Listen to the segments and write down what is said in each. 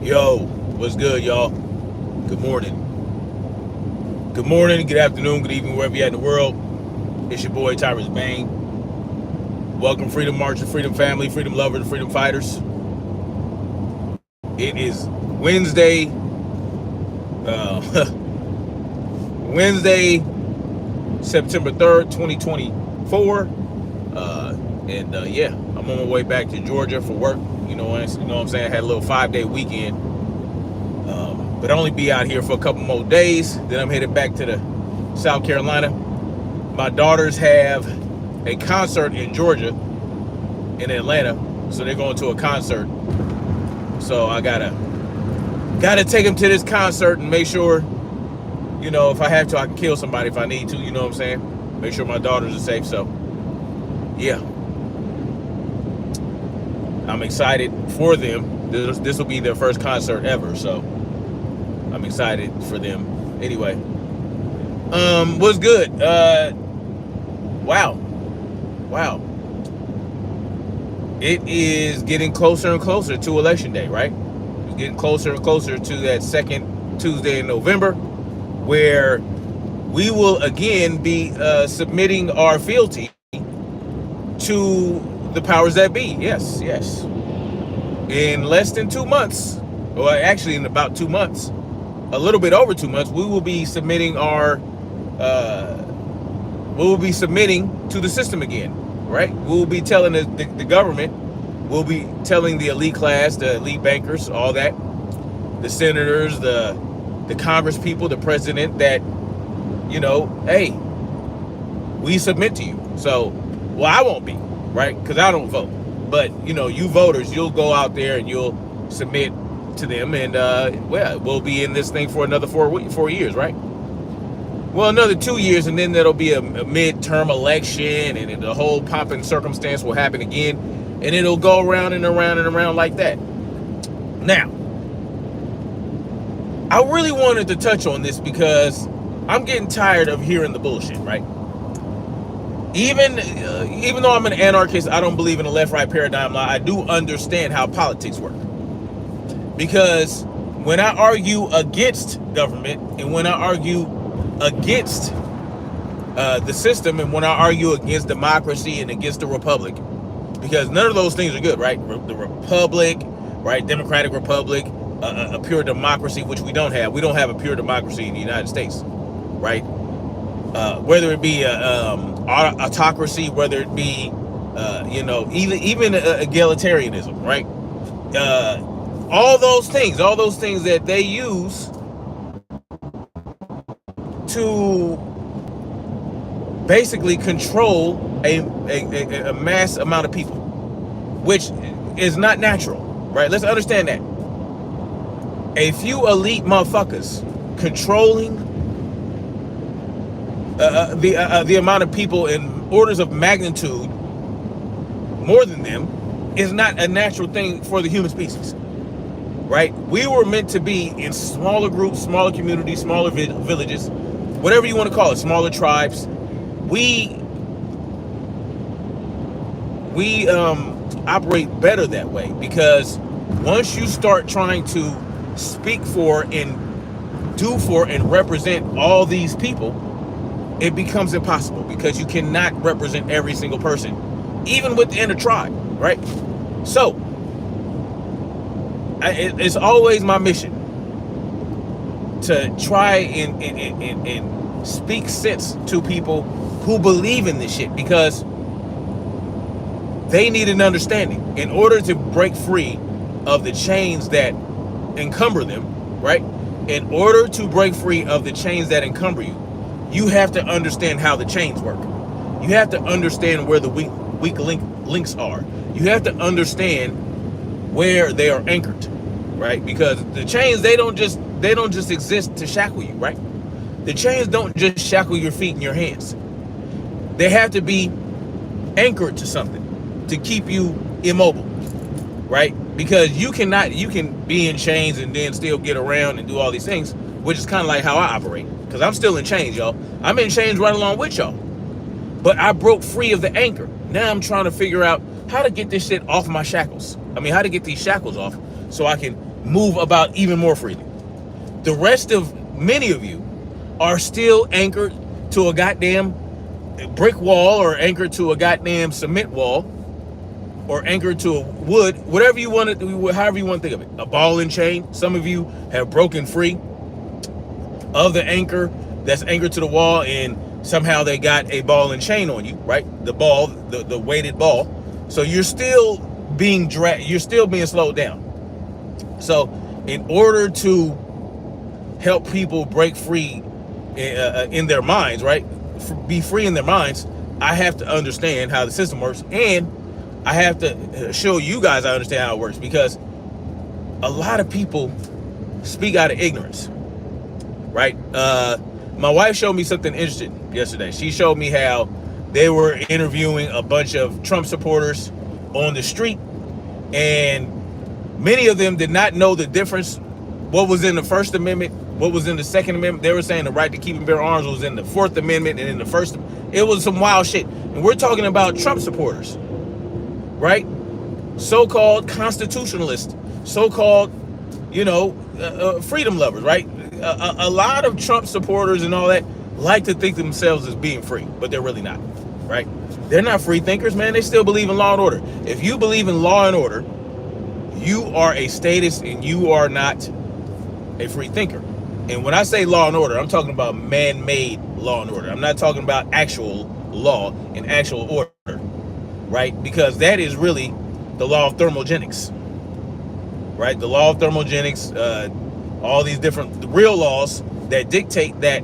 Yo, what's good, y'all? Good morning. Good morning, good afternoon, good evening, wherever you're at in the world. It's your boy, Tyrus Bang. Welcome, Freedom Marcher, Freedom Family, Freedom Lovers, Freedom Fighters. It is Wednesday, Wednesday, September 3rd, 2024. Yeah, I'm on my way back to Georgia for work. You know what I'm saying? I had a little 5-day weekend. But only be out here for a couple more days. Then I'm headed back to the South Carolina. My daughters have a concert in Georgia, in Atlanta, so they're going to a concert. So I gotta take them to this concert and make sure, if I have to, I can kill somebody if I need to. You know what I'm saying? Make sure my daughters are safe. So yeah, I'm excited for them. This will be their first concert ever, so I'm excited for them. Anyway, what's good? Wow. It is getting closer and closer to Election Day, right? It's getting closer and closer to that second Tuesday in November, where we will again be submitting our fealty to the powers that be. Yes. In less than 2 months, or actually in about 2 months, a little bit over 2 months, we will be submitting to the system again, right? We'll be telling the government, we'll be telling the elite class, the elite bankers, all that, the senators, the Congress people, the president, that, hey, we submit to you. So, well, I won't be, right? Because I don't vote. But, you voters, you'll go out there and you'll submit to them, and we'll be in this thing for another 4 years, right? Well, another 2 years, and then there'll be a midterm election, and the whole pomp and circumstance will happen again, and it'll go around and around and around like that. Now, I really wanted to touch on this because I'm getting tired of hearing the bullshit, right? Even though I'm an anarchist, I don't believe in a left-right paradigm. I do understand how politics work. Because when I argue against government, and when I argue against the system, and when I argue against democracy and against the republic, because none of those things are good, right? The republic, right? Democratic republic, a pure democracy, which we don't have. We don't have a pure democracy in the United States, right? Whether it be autocracy, whether it be even egalitarianism, right? All those things that they use to basically control a mass amount of people, which is not natural, right? Let's understand that. A few elite motherfuckers controlling the amount of people in orders of magnitude more than them is not a natural thing for the human species, right? We were meant to be in smaller groups, smaller communities, smaller villages, whatever you want to call it, smaller tribes. We operate better that way, because once you start trying to speak for and do for and represent all these people, it becomes impossible, because you cannot represent every single person, even within a tribe, right? So it's always my mission to try and speak sense to people who believe in this shit, because they need an understanding in order to break free of the chains that encumber them, right? In order to break free of the chains that encumber you, you have to understand how the chains work. You have to understand where the weak links are. You have to understand where they are anchored, right? Because the chains, they don't just exist to shackle you, right? The chains don't just shackle your feet and your hands. They have to be anchored to something to keep you immobile, right? Because you can be in chains and then still get around and do all these things, which is kind of like how I operate. Because I'm still in chains, y'all. I'm in chains right along with y'all. But I broke free of the anchor. Now I'm trying to figure out how to get this shit off my shackles. I mean, how to get these shackles off so I can move about even more freely. The rest of many of you are still anchored to a goddamn brick wall, or anchored to a goddamn cement wall, or anchored to a wood, whatever you want to do, however you want to think of it. A ball and chain. Some of you have broken free of the anchor that's anchored to the wall, and somehow they got a ball and chain on you, right? The ball, the weighted ball. So you're still being dragged, you're still being slowed down. So in order to help people break free in their minds, right? Be free in their minds, I have to understand how the system works, and I have to show you guys I understand how it works, because a lot of people speak out of ignorance, right? My wife showed me something interesting yesterday. She showed me how they were interviewing a bunch of Trump supporters on the street, and many of them did not know the difference, what was in the First Amendment, what was in the Second Amendment. They were saying the right to keep and bear arms was in the Fourth Amendment and in the First. It was some wild shit. And we're talking about Trump supporters, right? So-called constitutionalists, so-called, freedom lovers, right? A lot of Trump supporters and all that like to think themselves as being free, but they're really not, right? They're not free thinkers, man. They still believe in law and order. If you believe in law and order, you are a statist and you are not a free thinker. And when I say law and order, I'm talking about man-made law and order. I'm not talking about actual law and actual order, right? Because that is really the law of thermogenics, right? The law of thermogenics, all these different real laws that dictate that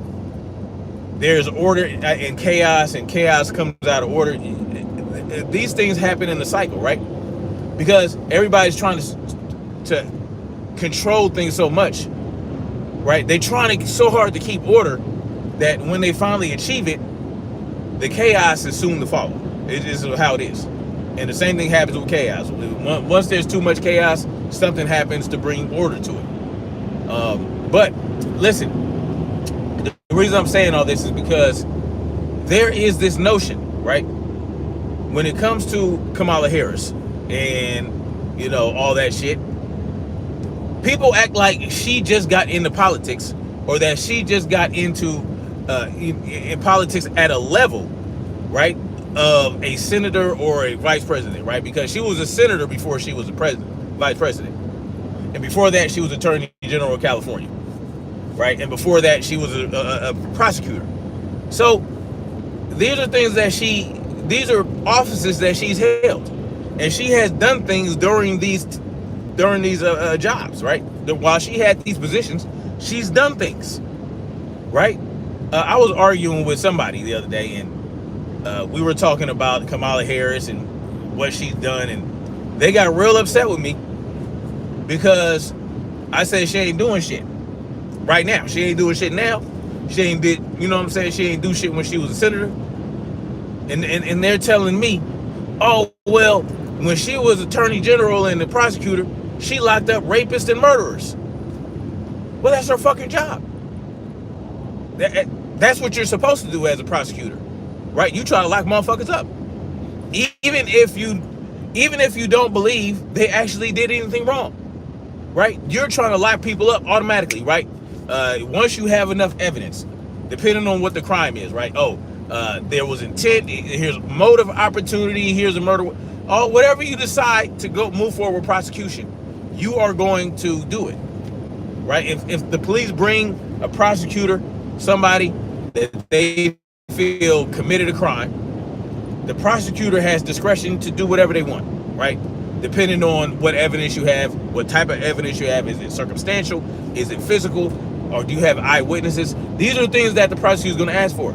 there's order and chaos comes out of order. These things happen in the cycle, right? Because everybody's trying to control things so much, right? They're trying so hard to keep order that when they finally achieve it, the chaos is soon to follow. It is how it is. And the same thing happens with chaos. Once there's too much chaos, something happens to bring order to it. But listen, the reason I'm saying all this is because there is this notion, right? When it comes to Kamala Harris and, all that shit, people act like she just got into politics, or that she just got into in politics at a level, right, of a senator or a vice president, right? Because she was a senator before she was a vice president. And before that, she was Attorney General of California, right? And before that, she was a prosecutor. So these are things that these are offices that she's held. And she has done things during these jobs, right? While she had these positions, she's done things, right? I was arguing with somebody the other day, and we were talking about Kamala Harris and what she's done, and they got real upset with me because I said she ain't doing shit right now. She ain't doing shit now. She ain't did, she ain't do shit when she was a senator. And they're telling me, oh, well, when she was Attorney General and the prosecutor, she locked up rapists and murderers. Well, that's her fucking job. That's what you're supposed to do as a prosecutor, right? You try to lock motherfuckers up. Even if you don't believe they actually did anything wrong, right? You're trying to lock people up automatically, right? Once you have enough evidence, depending on what the crime is, right? There was intent, here's motive, opportunity, here's a murder. Whatever you decide to move forward with prosecution, you are going to do it, right? If the police bring a prosecutor, somebody that they feel committed a crime, the prosecutor has discretion to do whatever they want, right? Depending on what evidence you have, what type of evidence you have. Is it circumstantial? Is it physical? Or do you have eyewitnesses? These are things that the prosecutor is going to ask for.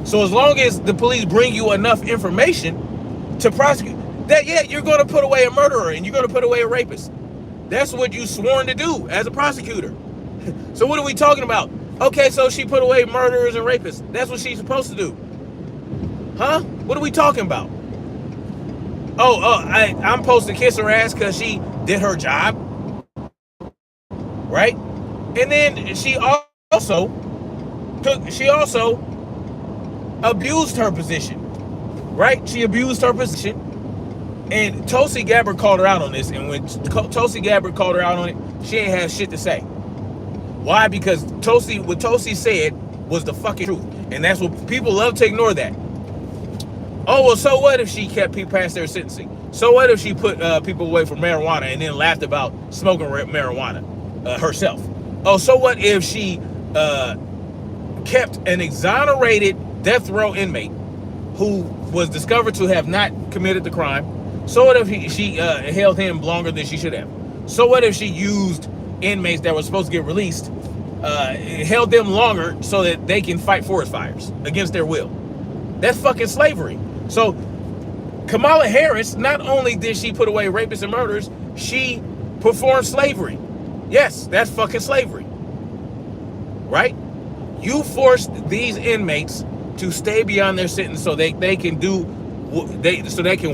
So as long as the police bring you enough information to prosecute, that you're going to put away a murderer and you're going to put away a rapist. That's what you sworn to do as a prosecutor. So what are we talking about? Okay, so she put away murderers and rapists. That's what she's supposed to do. Huh? What are we talking about? I'm supposed to kiss her ass because she did her job, right? And then she also abused her position, right? She abused her position And Tulsi Gabbard called her out on this, and when Tulsi Gabbard called her out on it, she ain't had shit to say. Why? Because what Tulsi said was the fucking truth, and that's what people love to ignore. That. Oh well, so what if she kept people past their sentencing? So what if she put people away from marijuana and then laughed about smoking marijuana herself? Oh, so what if she kept an exonerated death row inmate who was discovered to have not committed the crime? So what if she held him longer than she should have? So what if she used inmates that were supposed to get released, held them longer so that they can fight forest fires against their will? That's fucking slavery. So Kamala Harris, not only did she put away rapists and murderers, she performed slavery. Yes, that's fucking slavery. Right? You forced these inmates to stay beyond their sentence so they can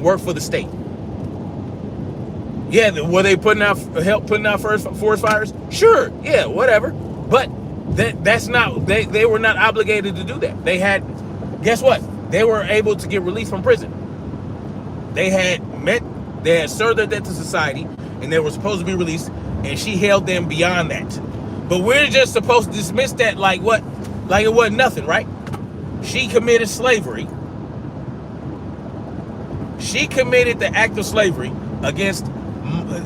work for the state. Yeah, were they putting out forest fires? Sure, yeah, whatever. But that's not they were not obligated to do that. They had, guess what? They were able to get released from prison. They had served their debt to society, and they were supposed to be released, and she held them beyond that. But we're just supposed to dismiss that like what? Like it wasn't nothing, right? She committed slavery. She committed the act of slavery against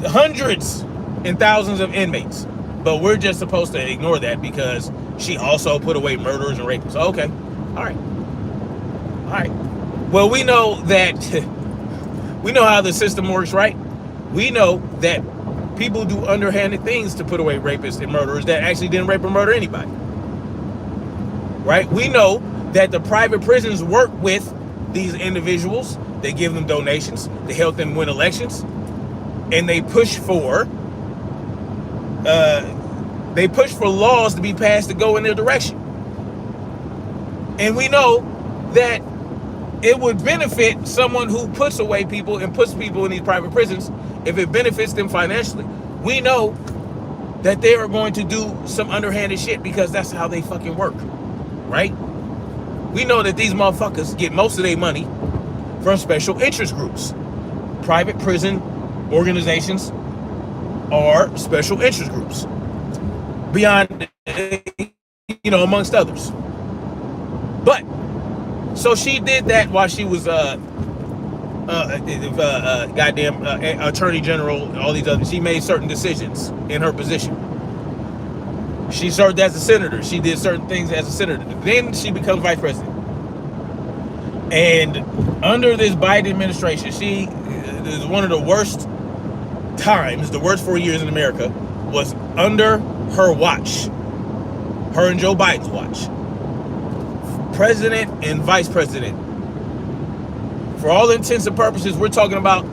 hundreds and thousands of inmates. But we're just supposed to ignore that because she also put away murderers and rapists. Okay. All right. Well, we know that we know how the system works, right? We know that people do underhanded things to put away rapists and murderers that actually didn't rape or murder anybody. Right? We know that the private prisons work with these individuals. They give them donations. They help them win elections. And they push for laws to be passed to go in their direction. And we know that it would benefit someone who puts away people and puts people in these private prisons if it benefits them financially. We know that they are going to do some underhanded shit because that's how they fucking work, right? We know that these motherfuckers get most of their money from special interest groups. Private prison organizations are special interest groups. Beyond, amongst others. But so she did that while she was goddamn attorney general, all these others. She made certain decisions in her position. She served as a senator. She did certain things as a senator. Then she becomes vice president. And under this Biden administration, she is one of the worst times, the worst 4 years in America was under her watch. Her and Joe Biden's watch. President and vice president. For all intents and purposes, we're talking about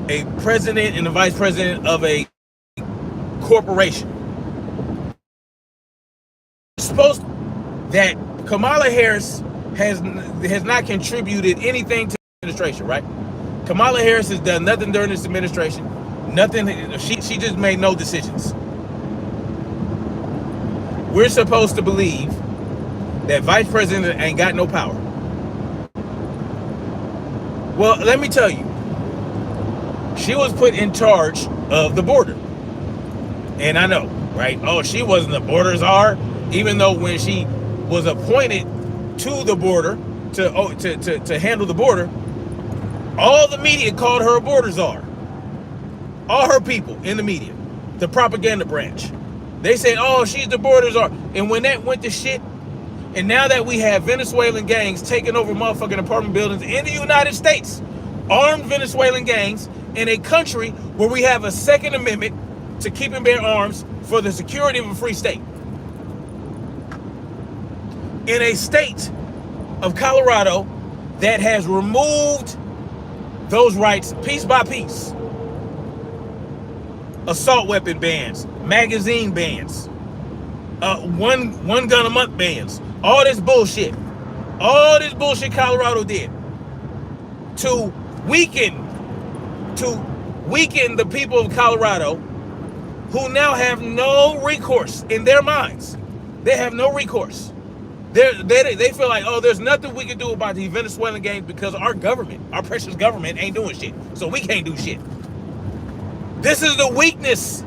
a president and a vice president of a corporation. Supposed that Kamala Harris has not contributed anything to the administration, right? Kamala Harris has done nothing during this administration. Nothing. She just made no decisions. We're supposed to believe that vice president ain't got no power. Well, let me tell you, she was put in charge of the border. And I know, right? Oh, she wasn't the border czar, even though when she was appointed to the border to handle the border, all the media called her a border czar. All her people in the media, the propaganda branch, they said, oh, she's the border czar. And when that went to shit, and now that we have Venezuelan gangs taking over motherfucking apartment buildings in the United States, armed Venezuelan gangs in a country where we have a Second Amendment to keep and bear arms for the security of a free state. In a state of Colorado that has removed those rights piece by piece. Assault weapon bans, magazine bans, one gun a month bans, all this bullshit Colorado did to weaken the people of Colorado, who now have no recourse in their minds. They have no recourse They feel like, oh, there's nothing we can do about the Venezuelan gangs because our government, our precious government, ain't doing shit. So we can't do shit. This is the weakness.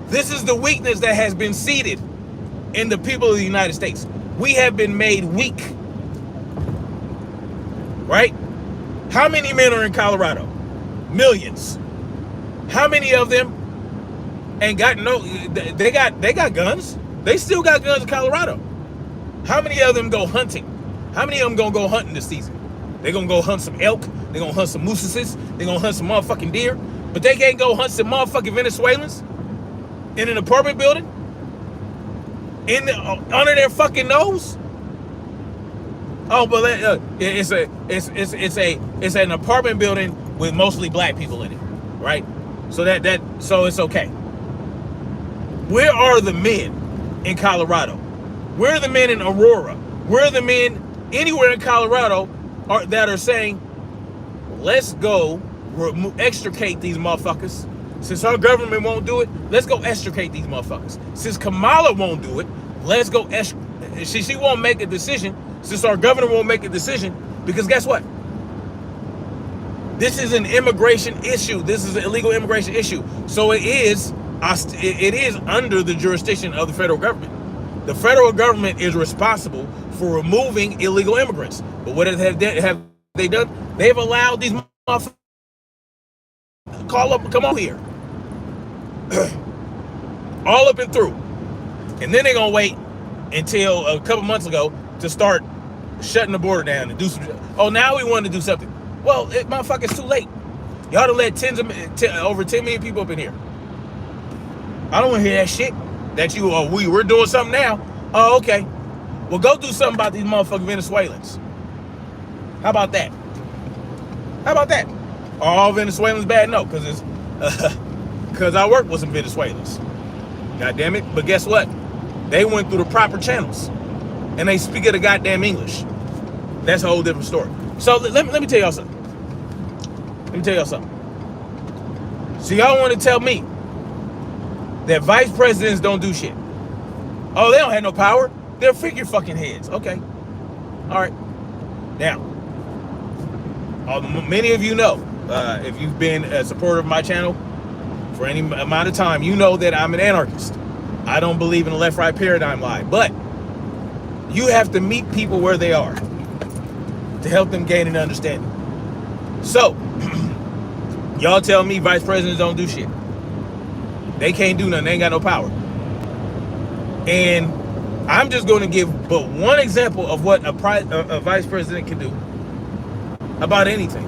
This is the weakness that has been seeded in the people of the United States. We have been made weak. Right? How many men are in Colorado? Millions. How many of them ain't got no, they got guns. They still got guns in Colorado. How many of them go hunting? How many of them gonna go hunting this season? They gonna go hunt some elk. They gonna hunt some mooses. They gonna hunt some motherfucking deer. But they can't go hunt some motherfucking Venezuelans in an apartment building under their fucking nose. Oh, but it's an apartment building with mostly black people in it, right? So so it's okay. Where are the men in Colorado? Where are the men in Aurora? Where are the men anywhere in Colorado that are saying, let's go extricate these motherfuckers? Since our government won't do it, let's go extricate these motherfuckers. Since Kamala won't do it, let's go she won't make a decision. Since our governor won't make a decision, because guess what? This is an immigration issue. This is an illegal immigration issue. So it is under the jurisdiction of the federal government. The federal government is responsible for removing illegal immigrants. But what have they done? They've allowed these motherfuckers come on here. All up and through. And then they're going to wait until a couple months ago to start shutting the border down and do some. Oh, now we want to do something. Well, motherfucker, it's too late. Y'all done let over 10 million people up in here. I don't want to hear that shit. That we're doing something now. Oh, okay. Well, go do something about these motherfucking Venezuelans. How about that? How about that? Are all Venezuelans bad? No, because I work with some Venezuelans. God damn it. But guess what? They went through the proper channels. And they speak of the goddamn English. That's a whole different story. So let me tell y'all something. Let me tell y'all something. So y'all want to tell me that vice presidents don't do shit? Oh, they don't have no power? They're figure fucking heads. Okay. All right. Now, many of you know, if you've been a supporter of my channel for any amount of time, you know that I'm an anarchist. I don't believe in a left-right paradigm lie, but you have to meet people where they are to help them gain an understanding. So, y'all tell me vice presidents don't do shit. They can't do nothing. They ain't got no power. And I'm just going to give but one example of what a vice president can do about anything.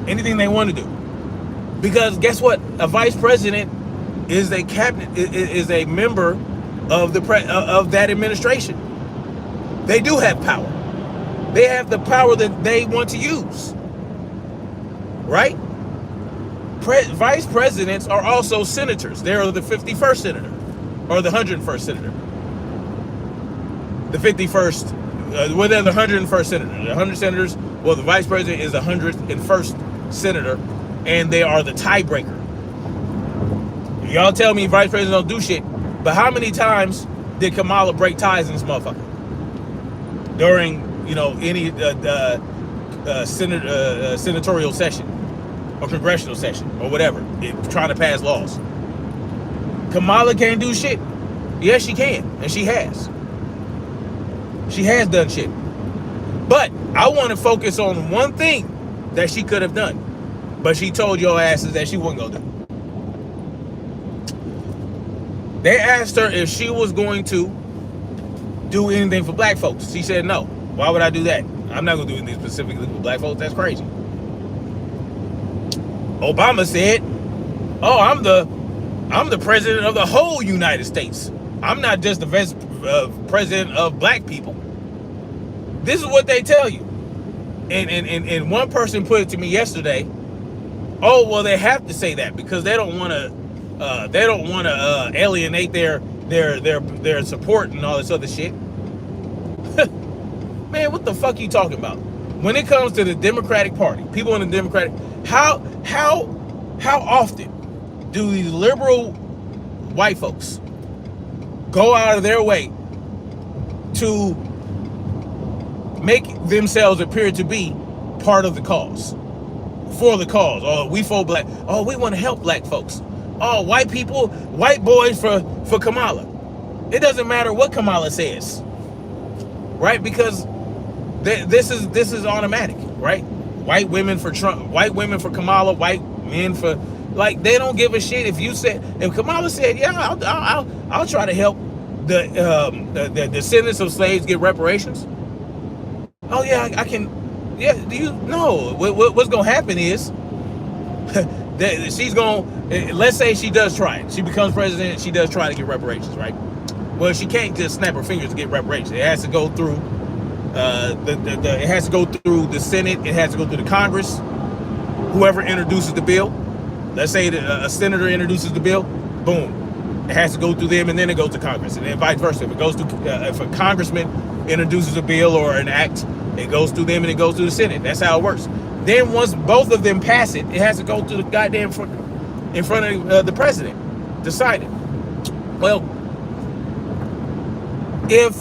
Anything they want to do. Because guess what? A vice president is a cabinet, is a member of of that administration. They do have power. They have the power that they want to use. Right? Vice presidents are also senators. They're the 51st senator or the 101st senator. The 51st, well, they're the 101st senator. The 100 senators, well, the vice president is the 101st senator, and they are the tiebreaker. Y'all tell me vice presidents don't do shit, but how many times did Kamala break ties in this motherfucker? During, any senatorial session or congressional session or whatever, trying to pass laws. Kamala can't do shit. Yes, she can, and she has. She has done shit. But I want to focus on one thing that she could have done, but she told your asses that she wasn't gonna do. They asked her if she was going to do anything for black folks. She said no. Why would I do that? I'm not gonna do anything specifically for black folks. That's crazy. Obama said, oh, I'm the president of the whole United States. I'm not just the president of black people. This is what they tell you. And one person put it to me yesterday. Oh, well, they have to say that because they don't want to alienate their support and all this other shit. Man, what the fuck are you talking about? When it comes to the Democratic Party, people in the Democratic, how often do these liberal white folks go out of their way to make themselves appear to be part of the cause, for the cause. Oh, we for black. Oh, we want to help black folks. Oh, white people, white boys for Kamala. It doesn't matter what Kamala says, right? Because this is automatic, right? White women for Trump, white women for Kamala, white men for, like, they don't give a shit if you said, if Kamala said, yeah, I'll try to help the descendants of slaves get reparations. Oh yeah, I can. Yeah, do you know what's gonna happen is that she's gonna, let's say she does try it, she becomes president, she does try to get reparations, right? Well, she can't just snap her fingers to get reparations. It has to go through it has to go through the Senate. It has to go through the Congress. Whoever introduces the bill, let's say a senator introduces the bill, boom, it has to go through them, and then it goes to Congress, and then vice versa. If it goes to if a congressman introduces a bill or an act, it goes through them and it goes through the Senate. That's how it works. Then once both of them pass it, it has to go through the goddamn in front of the president to sign it. Well, if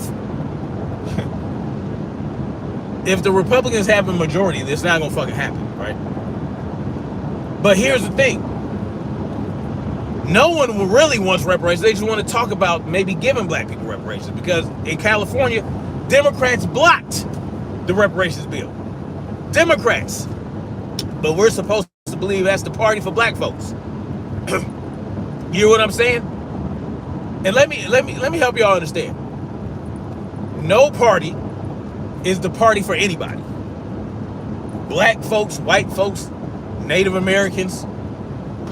the Republicans have a majority, it's not gonna fucking happen, right? But here's the thing: no one really wants reparations. They just want to talk about maybe giving black people reparations, because in California, Democrats blocked the reparations bill. Democrats. But we're supposed to believe that's the party for black folks. You hear what I'm saying? And let me help y'all understand. No party is the party for anybody. Black folks, white folks, Native Americans.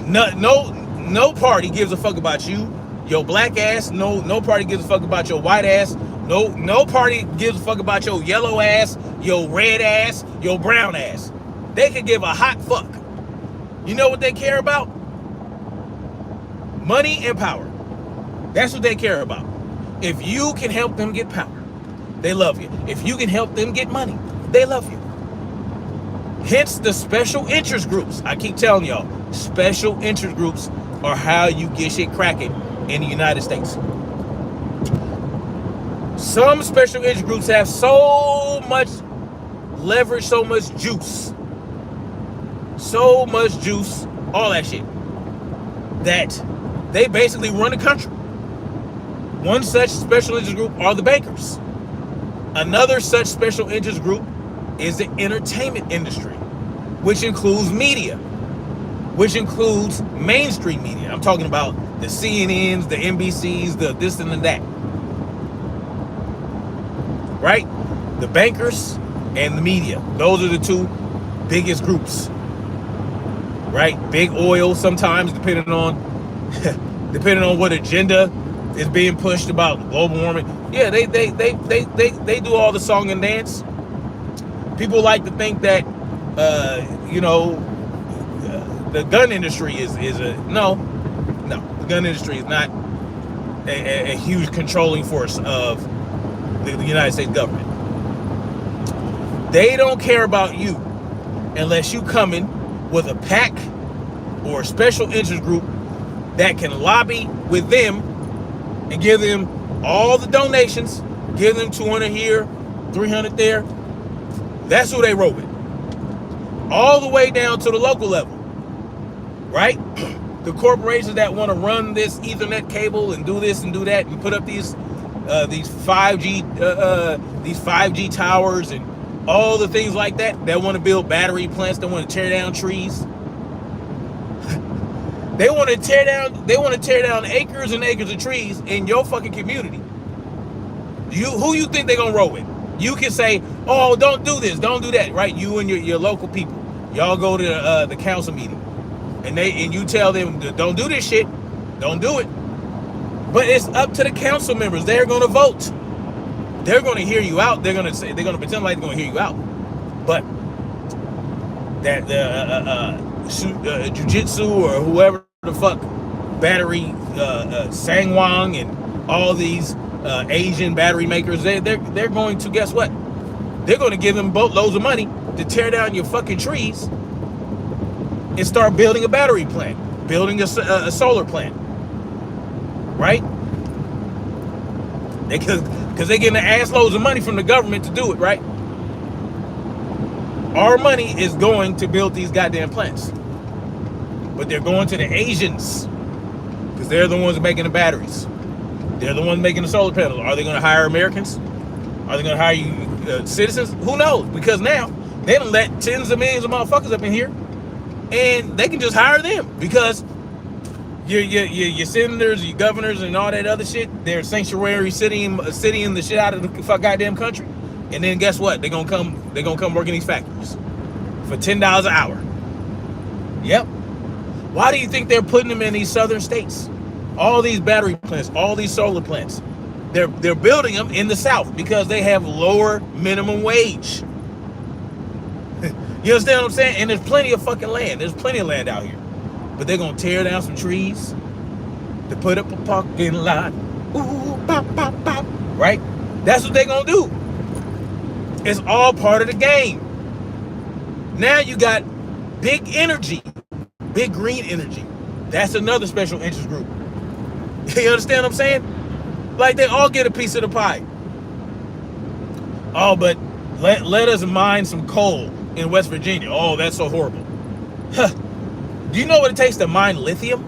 No party gives a fuck about you, your black ass. No party gives a fuck about your white ass. No party gives a fuck about your yellow ass, your red ass, your brown ass. They could give a hot fuck. You know what they care about? Money and power. That's what they care about. If you can help them get power, they love you. If you can help them get money, they love you. Hence the special interest groups. I keep telling y'all, special interest groups are how you get shit cracking in the United States. Some special interest groups have so much leverage, so much juice, all that shit, that they basically run the country. One such special interest group are the bankers. Another such special interest group is the entertainment industry, which includes media, which includes mainstream media. I'm talking about the CNNs, the NBCs, the this and the that. Right? The bankers and the media. Those are the two biggest groups. Right? Big oil sometimes, depending on what agenda is being pushed about global warming. Yeah, they do all the song and dance. People like to think that the gun industry is no, the gun industry is not a huge controlling force of the United States government. They don't care about you unless you come in with a PAC or a special interest group that can lobby with them and give them all the donations, give them 200 here, 300 there. That's who they roll with. All the way down to the local level, right? The corporations that want to run this Ethernet cable and do this and do that and put up these 5G towers and all the things like that. That want to build battery plants. That want to tear down trees. They want to tear down acres and acres of trees in your fucking community. Who you think they're gonna roll with? You can say, oh, don't do this, don't do that, right? You and your local people, y'all go to the council meeting, and you tell them, don't do this shit, don't do it. But it's up to the council members. They're gonna vote. They're gonna hear you out. They're gonna pretend like they're gonna hear you out. But that Jiu-Jitsu or whoever the fuck, battery, Sangwon and all these Asian battery makers, they're going to, guess what? They're going to give them boatloads of money to tear down your fucking trees and start building a battery plant, building a solar plant, right? Because they're getting ass loads of money from the government to do it, right? Our money is going to build these goddamn plants. But they're going to the Asians because they're the ones making the batteries. They're the ones making the solar panels. Are they going to hire Americans? Are they going to hire citizens? Who knows? Because now they done let tens of millions of motherfuckers up in here, and they can just hire them because your senators, your governors, and all that other shit, they're sanctuary citying the shit out of the goddamn country. And then guess what? They're gonna come work in these factories for $10 an hour. Yep. Why do you think they're putting them in these southern states? All these battery plants, all these solar plants, they're building them in the South because they have lower minimum wage. You understand what I'm saying? And there's plenty of fucking land. There's plenty of land out here. But they're gonna tear down some trees to put up a parking lot. Ooh, pop, pop, pop. Right? That's what they're gonna do. It's all part of the game. Now you got big energy, big green energy. That's another special interest group. You understand what I'm saying? Like they all get a piece of the pie. Oh, but let us mine some coal in West Virginia. Oh, that's so horrible. Huh. Do you know what it takes to mine lithium?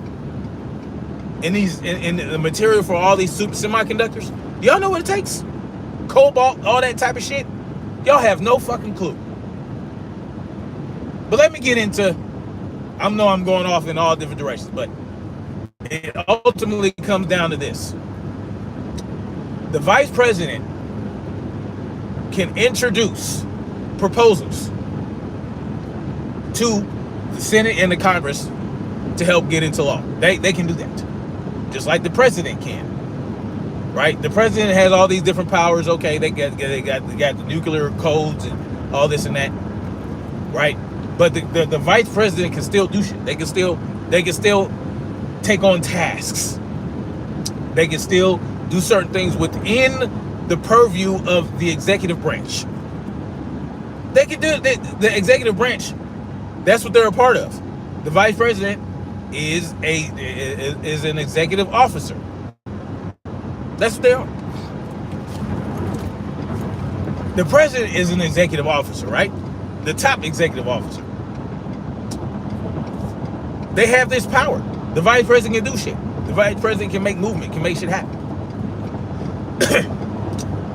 In the material for all these super semiconductors? Y'all know what it takes? Cobalt, all that type of shit? Y'all have no fucking clue. But let me get into, I know I'm going off in all different directions, but it ultimately comes down to this. The vice president can introduce proposals to the Senate and the Congress to help get into law. They can do that. Just like the president can. Right? The president has all these different powers. Okay, they got the nuclear codes and all this and that. Right? But the vice president can still do shit. They can still take on tasks. They can still do certain things within the purview of the executive branch. They can do it. The executive branch, that's what they're a part of. The vice president is an executive officer. That's what they are. The president is an executive officer, right? The top executive officer. They have this power. The vice president can do shit. The vice president can make movement, can make shit happen.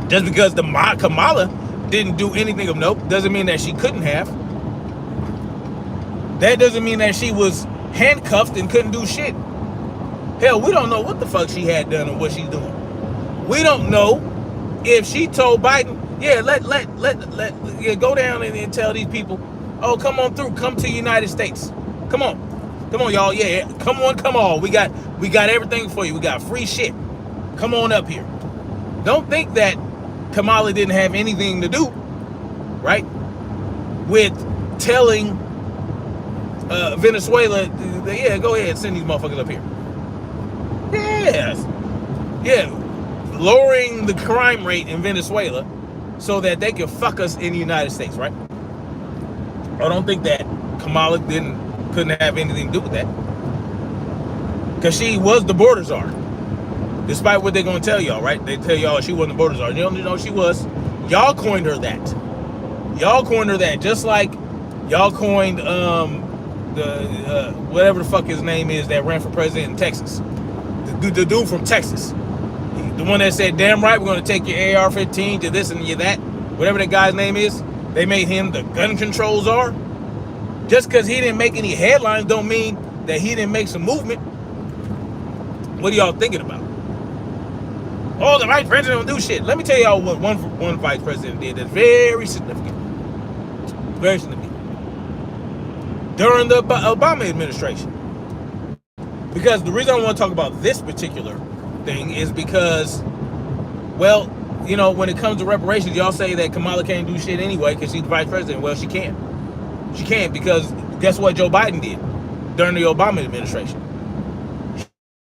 Just because Kamala didn't do anything of note doesn't mean that she couldn't have. That doesn't mean that she was handcuffed and couldn't do shit. Hell, we don't know what the fuck she had done or what she's doing. We don't know if she told Biden, yeah, go down and tell these people, oh, come on through, come to the United States. Come on, y'all, yeah, come on. We got everything for you. We got free shit. Come on up here. Don't think that Kamala didn't have anything to do, right, with telling Venezuela, yeah, go ahead, send these motherfuckers up here. Yes, yeah, lowering the crime rate in Venezuela so that they can fuck us in the United States, right? I don't think that Kamala couldn't have anything to do with that, because she was the border czar. Despite what they're gonna tell y'all, right? They tell y'all she wasn't the border czar. You don't know she was. Y'all coined her that. Y'all coined her that, just like y'all coined the whatever the fuck his name is that ran for president in Texas. The dude from Texas. The one that said, damn right, we're gonna take your AR-15 to this and your that. Whatever that guy's name is. They made him the gun control czar. Just because he didn't make any headlines don't mean that he didn't make some movement. What are y'all thinking about? Oh, the vice president don't do shit. Let me tell y'all what one vice president did that's very significant. Very significant. During the Obama administration. Because the reason I want to talk about this particular thing is because, well, you know, when it comes to reparations, y'all say that Kamala can't do shit anyway because she's the vice president. Well, she can. She can, because guess what Joe Biden did during the Obama administration?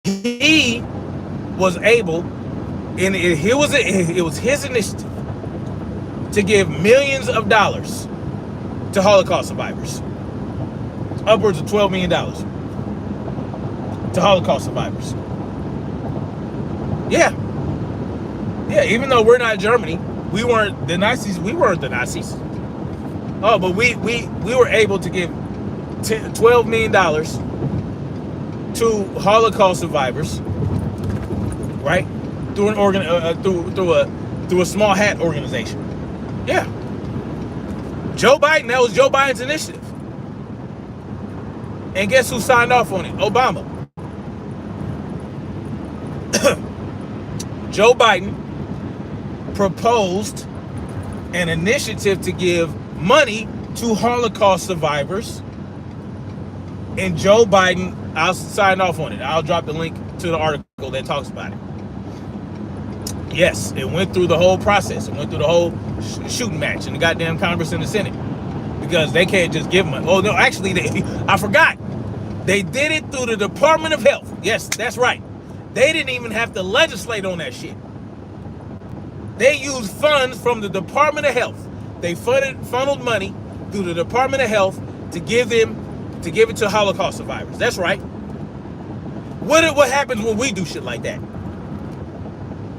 He was able, and it was his initiative to give millions of dollars to Holocaust survivors. Upwards of $12 million to Holocaust survivors. Yeah, even though we're not Germany, we weren't the Nazis. Oh, but we were able to give $12 million to Holocaust survivors, right? Through an through a small hat organization. Yeah. Joe Biden, that was Joe Biden's initiative. And guess who signed off on it? Obama. Joe Biden proposed an initiative to give money to Holocaust survivors, and Joe Biden, I'll sign off on it. I'll drop the link to the article that talks about it. Yes, it went through the whole process. It went through the whole shooting match in the goddamn Congress and the Senate, because they can't just give money. Oh no, actually, I forgot. They did it through the Department of Health. Yes, that's right. They didn't even have to legislate on that shit. They used funds from the Department of Health. They funneled money through the Department of Health to give it to Holocaust survivors. That's right. What happens when we do shit like that?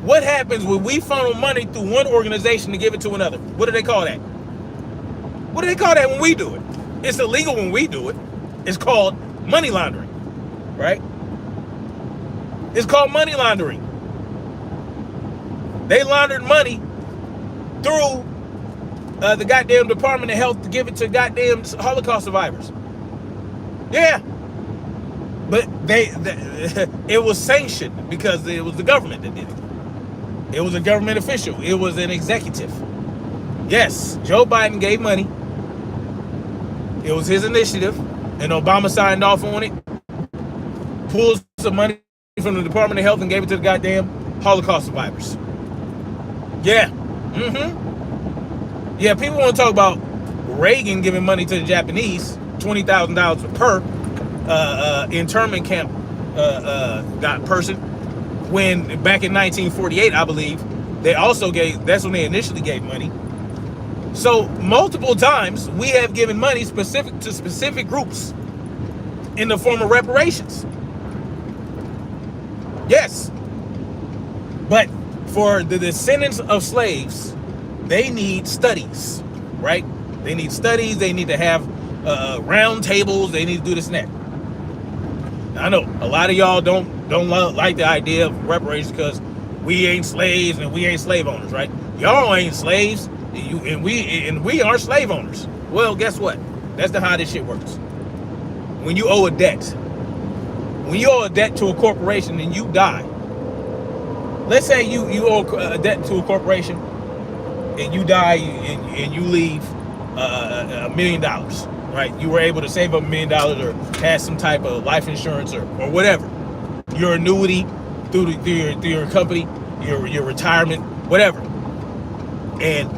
What happens when we funnel money through one organization to give it to another? What do they call that? What do they call that when we do it? It's illegal when we do it. It's called money laundering, right? It's called money laundering. They laundered money through the goddamn Department of Health to give it to goddamn Holocaust survivors. Yeah. But it was sanctioned because it was the government that did it. It was a government official. It was an executive. Yes, Joe Biden gave money. It was his initiative, and Obama signed off on it. Pulled some money from the Department of Health and gave it to the goddamn Holocaust survivors. Yeah. Yeah, people want to talk about Reagan giving money to the Japanese, $20,000 per internment camp person. When back in 1948, I believe, they also that's when they initially gave money. So multiple times we have given money to specific groups in the form of reparations. Yes. But for the descendants of slaves, they need studies, right? They need studies. They need to have round tables. They need to do this and that. I know a lot of y'all don't like the idea of reparations because we ain't slaves and we ain't slave owners, right? Y'all ain't slaves, and we aren't slave owners. Well, guess what? That's not how this shit works. When you owe a debt to a corporation and you die, let's say you owe a debt to a corporation and you die and you leave $1 million, right? You were able to save up $1 million or have some type of life insurance or whatever, your annuity through your company, your retirement, whatever, and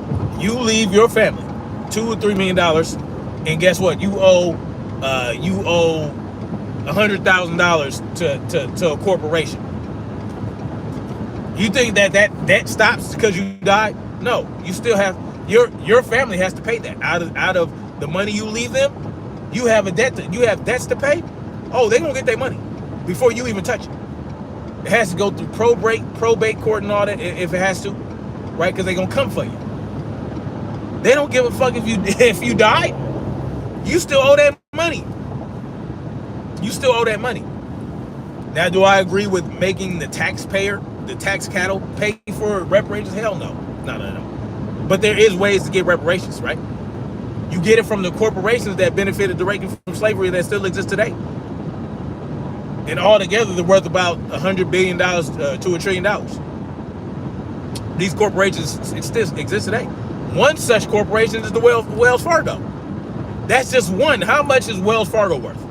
you leave your family $2 or $3 million, and guess what? You owe $100,000 to a corporation. You think that stops because you died? No, you still have your family has to pay that out of the money you leave them. You have debts to pay. Oh, they're gonna get their money before you even touch it. It has to go through probate court and all that if it has to, right? Because they're gonna come for you. They don't give a fuck if you die. You still owe that money. You still owe that money. Now, do I agree with making the tax cattle, pay for reparations? Hell no. No. But there is ways to get reparations, right? You get it from the corporations that benefited directly from slavery that still exist today. And all together, they're worth about $100 billion to $1 trillion. These corporations exist today. One such corporation is the Wells Fargo. That's just one. How much is Wells Fargo worth?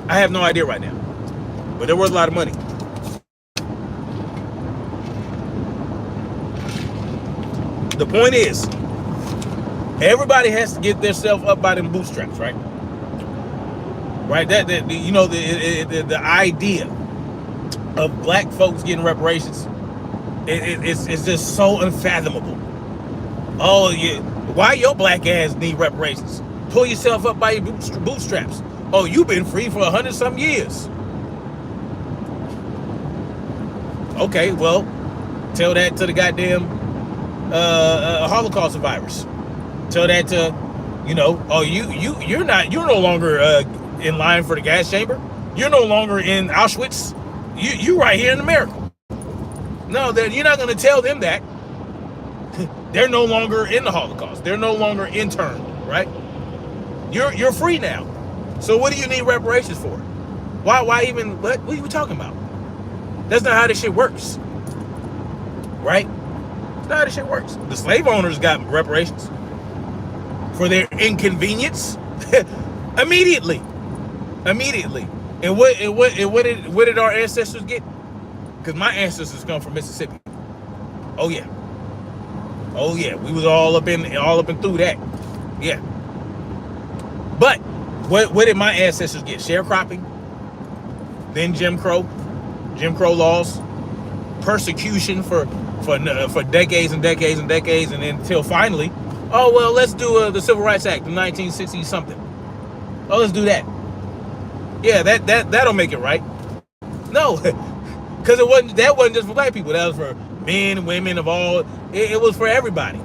I have no idea right now. But they're worth a lot of money. The point is, everybody has to get themselves up by them bootstraps, right? Right? That you know, the idea of black folks getting reparations, it's just so unfathomable. Oh, yeah. Why your black ass need reparations? Pull yourself up by your bootstraps. Oh, you've been free for 100-some years. Okay, well, tell that to the goddamn Holocaust survivors. Tell that to You know, oh, you're no longer in line for the gas chamber. You're no longer in Auschwitz. You right here in America. No, that you're not going to tell them that. They're no longer in the Holocaust. They're no longer interned, right? You're free now. So what do you need reparations for? Why even, what are you talking about? That's not how this shit works. Right? That's not how this shit works. The slave owners got reparations for their inconvenience immediately. And what did our ancestors get? Because my ancestors come from Mississippi. Oh yeah, we was all up and through that. Yeah. But what did my ancestors get? Sharecropping, then Jim Crow laws, persecution for decades and decades and decades, and then until finally, oh well, let's do the Civil Rights Act of 1960 something. Oh, let's do that. Yeah, that'll make it right. No, because that wasn't just for black people. That was for men, women of all. It was for everybody.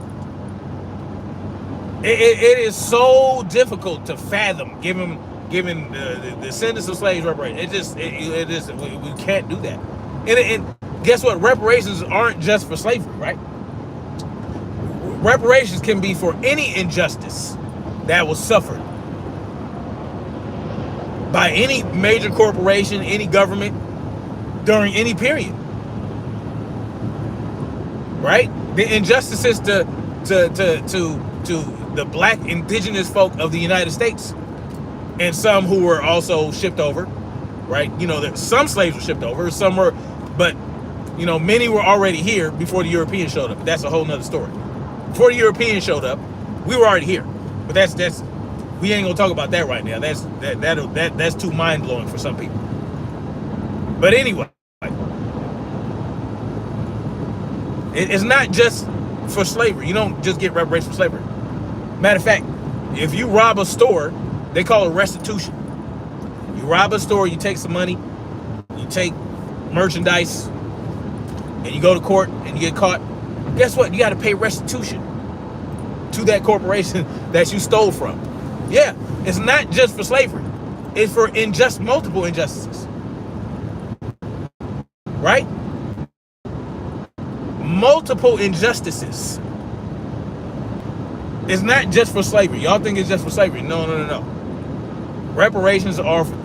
It is so difficult to fathom giving the descendants of slaves reparations. It is we can't do that. And guess what? Reparations aren't just for slavery, right? Reparations can be for any injustice that was suffered by any major corporation, any government during any period, right? The injustices to the black indigenous folk of the United States, and some who were also shipped over, right? You know, that some slaves were shipped over, some were, but you know, many were already here before the Europeans showed up. That's a whole nother story. Before the Europeans showed up, we were already here. But that's we ain't gonna talk about that right now. That's too mind blowing for some people. But anyway, it's not just for slavery. You don't just get reparations for slavery. Matter of fact, if you rob a store, they call it restitution. You rob a store, you take some money, you take merchandise, and you go to court and you get caught. Guess what? You got to pay restitution to that corporation that you stole from. Yeah, it's not just for slavery. It's for multiple injustices. Right? Multiple injustices. It's not just for slavery. Y'all think it's just for slavery. No. Reparations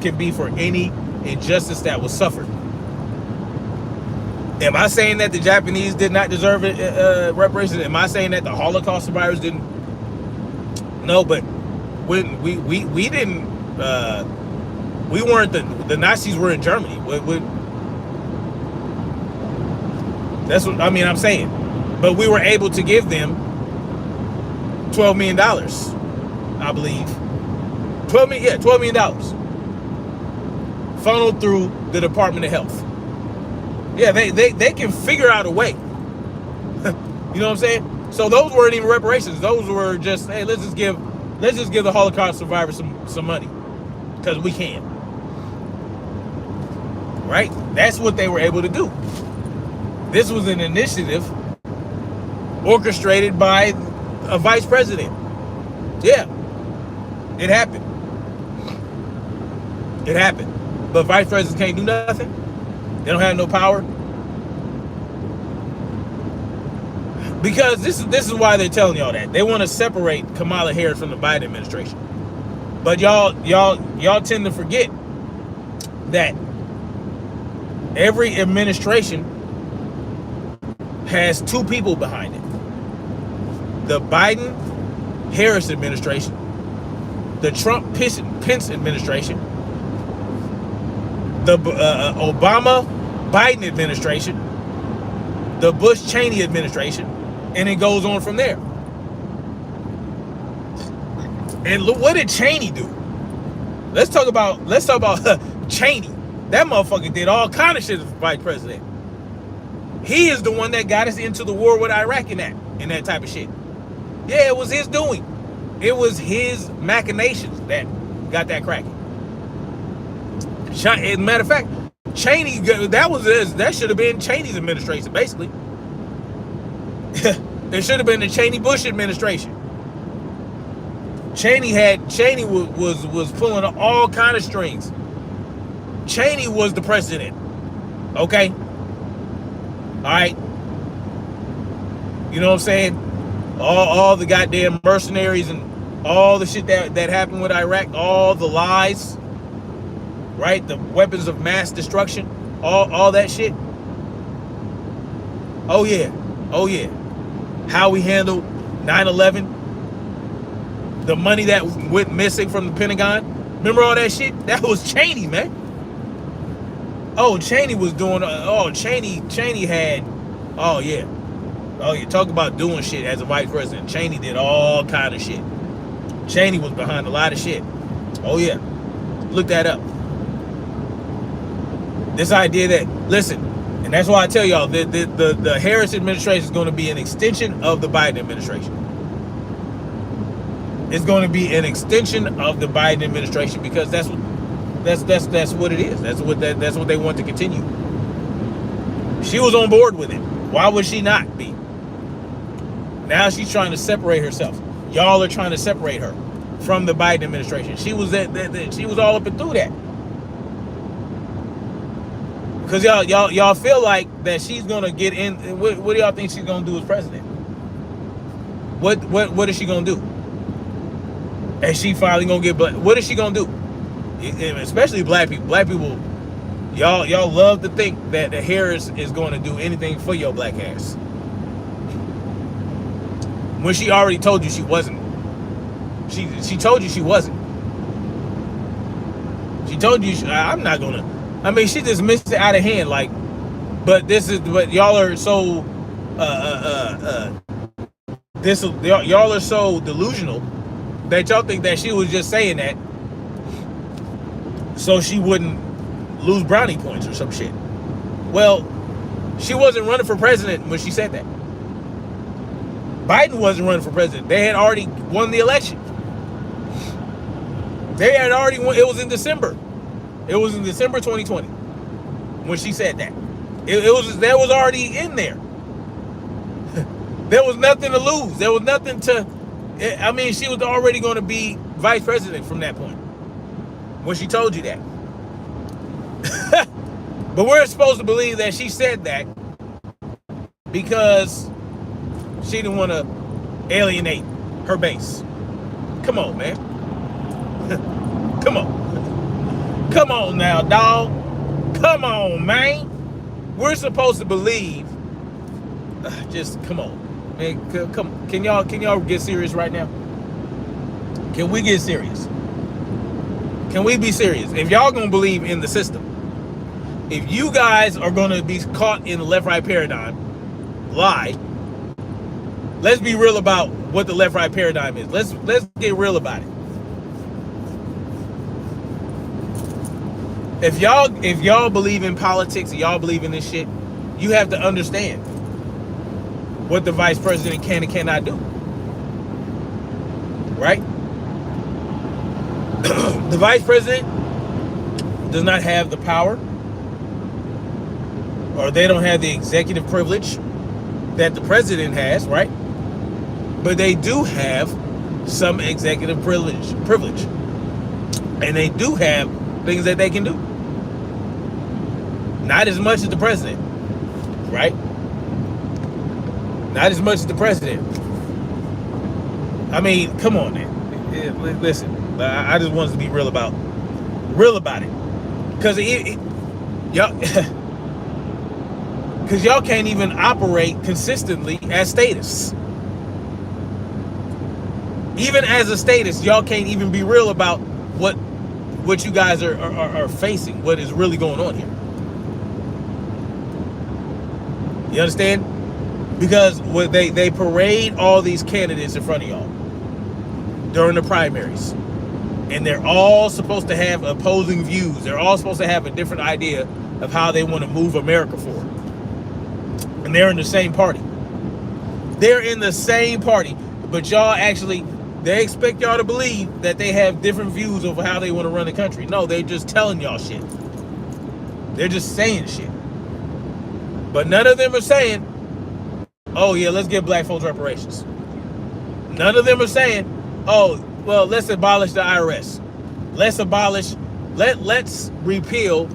can be for any injustice that was suffered. Am I saying that the Japanese did not deserve reparations? Am I saying that the Holocaust survivors didn't? No, but when we didn't, we weren't the Nazis were in Germany. That's what I mean. I'm saying, but we were able to give them $12 million, I believe. $12 million funneled through the Department of Health. Yeah, they can figure out a way. You know what I'm saying? So those weren't even reparations. Those were just, hey, let's just give the Holocaust survivors some money because we can. Right? That's what they were able to do. This was an initiative orchestrated by a vice president. Yeah, it happened. It happened. But vice presidents can't do nothing. They don't have no power. Because this is why they're telling y'all that. They want to separate Kamala Harris from the Biden administration. But y'all tend to forget that every administration has two people behind it. The Biden-Harris administration, the Trump-Pence administration, the Obama-Biden administration, the Bush-Cheney administration, and it goes on from there. And look, what did Cheney do? Let's talk about Cheney. That motherfucker did all kind of shit as vice president. He is the one that got us into the war with Iraq and that type of shit. Yeah, it was his doing. It was his machinations that got that cracking. As a matter of fact, Cheney, that should have been Cheney's administration, basically. It should have been the Cheney-Bush administration. Cheney was pulling all kind of strings. Cheney was the president. Okay? All right? You know what I'm saying? All the goddamn mercenaries and all the shit that happened with Iraq, all the lies, right? The weapons of mass destruction, all that shit. Oh yeah. Oh yeah. How we handled 9/11, the money that went missing from the Pentagon. Remember all that shit? That was Cheney, man. Oh, Cheney was doing. Cheney had. Oh yeah. Oh, you talk about doing shit as a vice president. Cheney did all kind of shit. Cheney was behind a lot of shit. Oh yeah. Look that up. This idea that, listen, and that's why I tell y'all that the Harris administration is going to be an extension of the Biden administration. It's going to be an extension of the Biden administration because that's what it is. That's what they want to continue. She was on board with it. Why would she not be? Now she's trying to separate herself. Y'all are trying to separate her from the Biden administration. She was she was all up and through that. Because y'all feel like that she's gonna get in. What do y'all think she's gonna do as president? What is she gonna do? Is she finally gonna get black? What is she gonna do? Especially black people. Black people, y'all love to think that the Harris is going to do anything for your black ass, when she already told you she wasn't. She told you she wasn't. She told you I'm not gonna. I mean, she just missed it out of hand. Like, but y'all are so y'all are so delusional that y'all think that she was just saying that so she wouldn't lose brownie points or some shit. Well, she wasn't running for president when she said that. Biden wasn't running for president. They had already won the election. They had already won. It was in December. It was in December 2020 when she said that. That was already in there. There was nothing to lose. There was nothing to. I mean, she was already going to be vice president from that point when she told you that. But we're supposed to believe that she said that because she didn't want to alienate her base. Come on, man. Come on. Come on now, dog. Come on, man. We're supposed to believe. Just come on, man. Come. Can y'all get serious right now? Can we get serious? Can we be serious? If y'all gonna believe in the system, if you guys are gonna be caught in the left-right paradigm lie, let's be real about what the left-right paradigm is. Let's get real about it. If y'all believe in politics and y'all believe in this shit, you have to understand what the vice president can and cannot do. Right? The vice president does not have the power, or they don't have the executive privilege that the president has, right? But they do have some executive privilege. And they do have things that they can do. Not as much as the president, right? Not as much as the president. I mean, come on, man. Listen, I just wanted to be real about it, because y'all can't even operate consistently as status. Even as a status, y'all can't even be real about what you guys are facing, what is really going on here. You understand? Because they parade all these candidates in front of y'all during the primaries, and they're all supposed to have opposing views. They're all supposed to have a different idea of how they want to move America forward. And they're in the same party. They're in the same party, but y'all actually, they expect y'all to believe that they have different views over how they want to run the country. No, they're just telling y'all shit. They're just saying shit. But none of them are saying, oh yeah, let's give black folks reparations. None of them are saying, oh, well, let's abolish the IRS. Let's repeal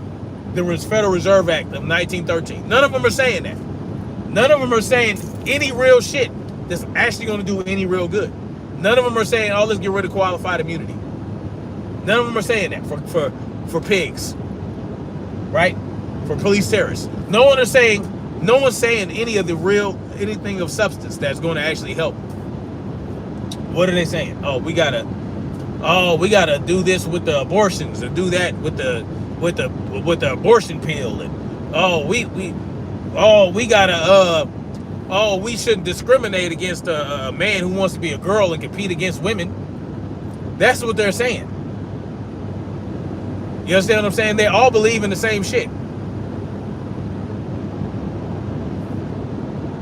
the Federal Reserve Act of 1913. None of them are saying that. None of them are saying any real shit that's actually going to do any real good. None of them are saying, oh, let's get rid of qualified immunity. None of them are saying that for pigs, right? For police terrorists. No one's saying any of the real, anything of substance that's going to actually help. What are they saying? Oh, we gotta do this with the abortions, and do that with the abortion pill, and we shouldn't discriminate against a man who wants to be a girl and compete against women. That's what they're saying. You understand what I'm saying? They all believe in the same shit.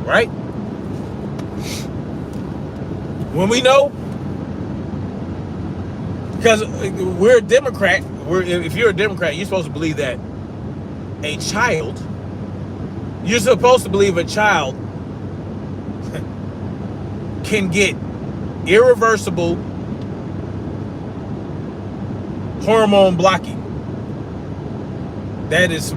Right? When we know, because we're a Democrat, if you're a Democrat, you're supposed to believe that you're supposed to believe a child can get irreversible hormone blocking that's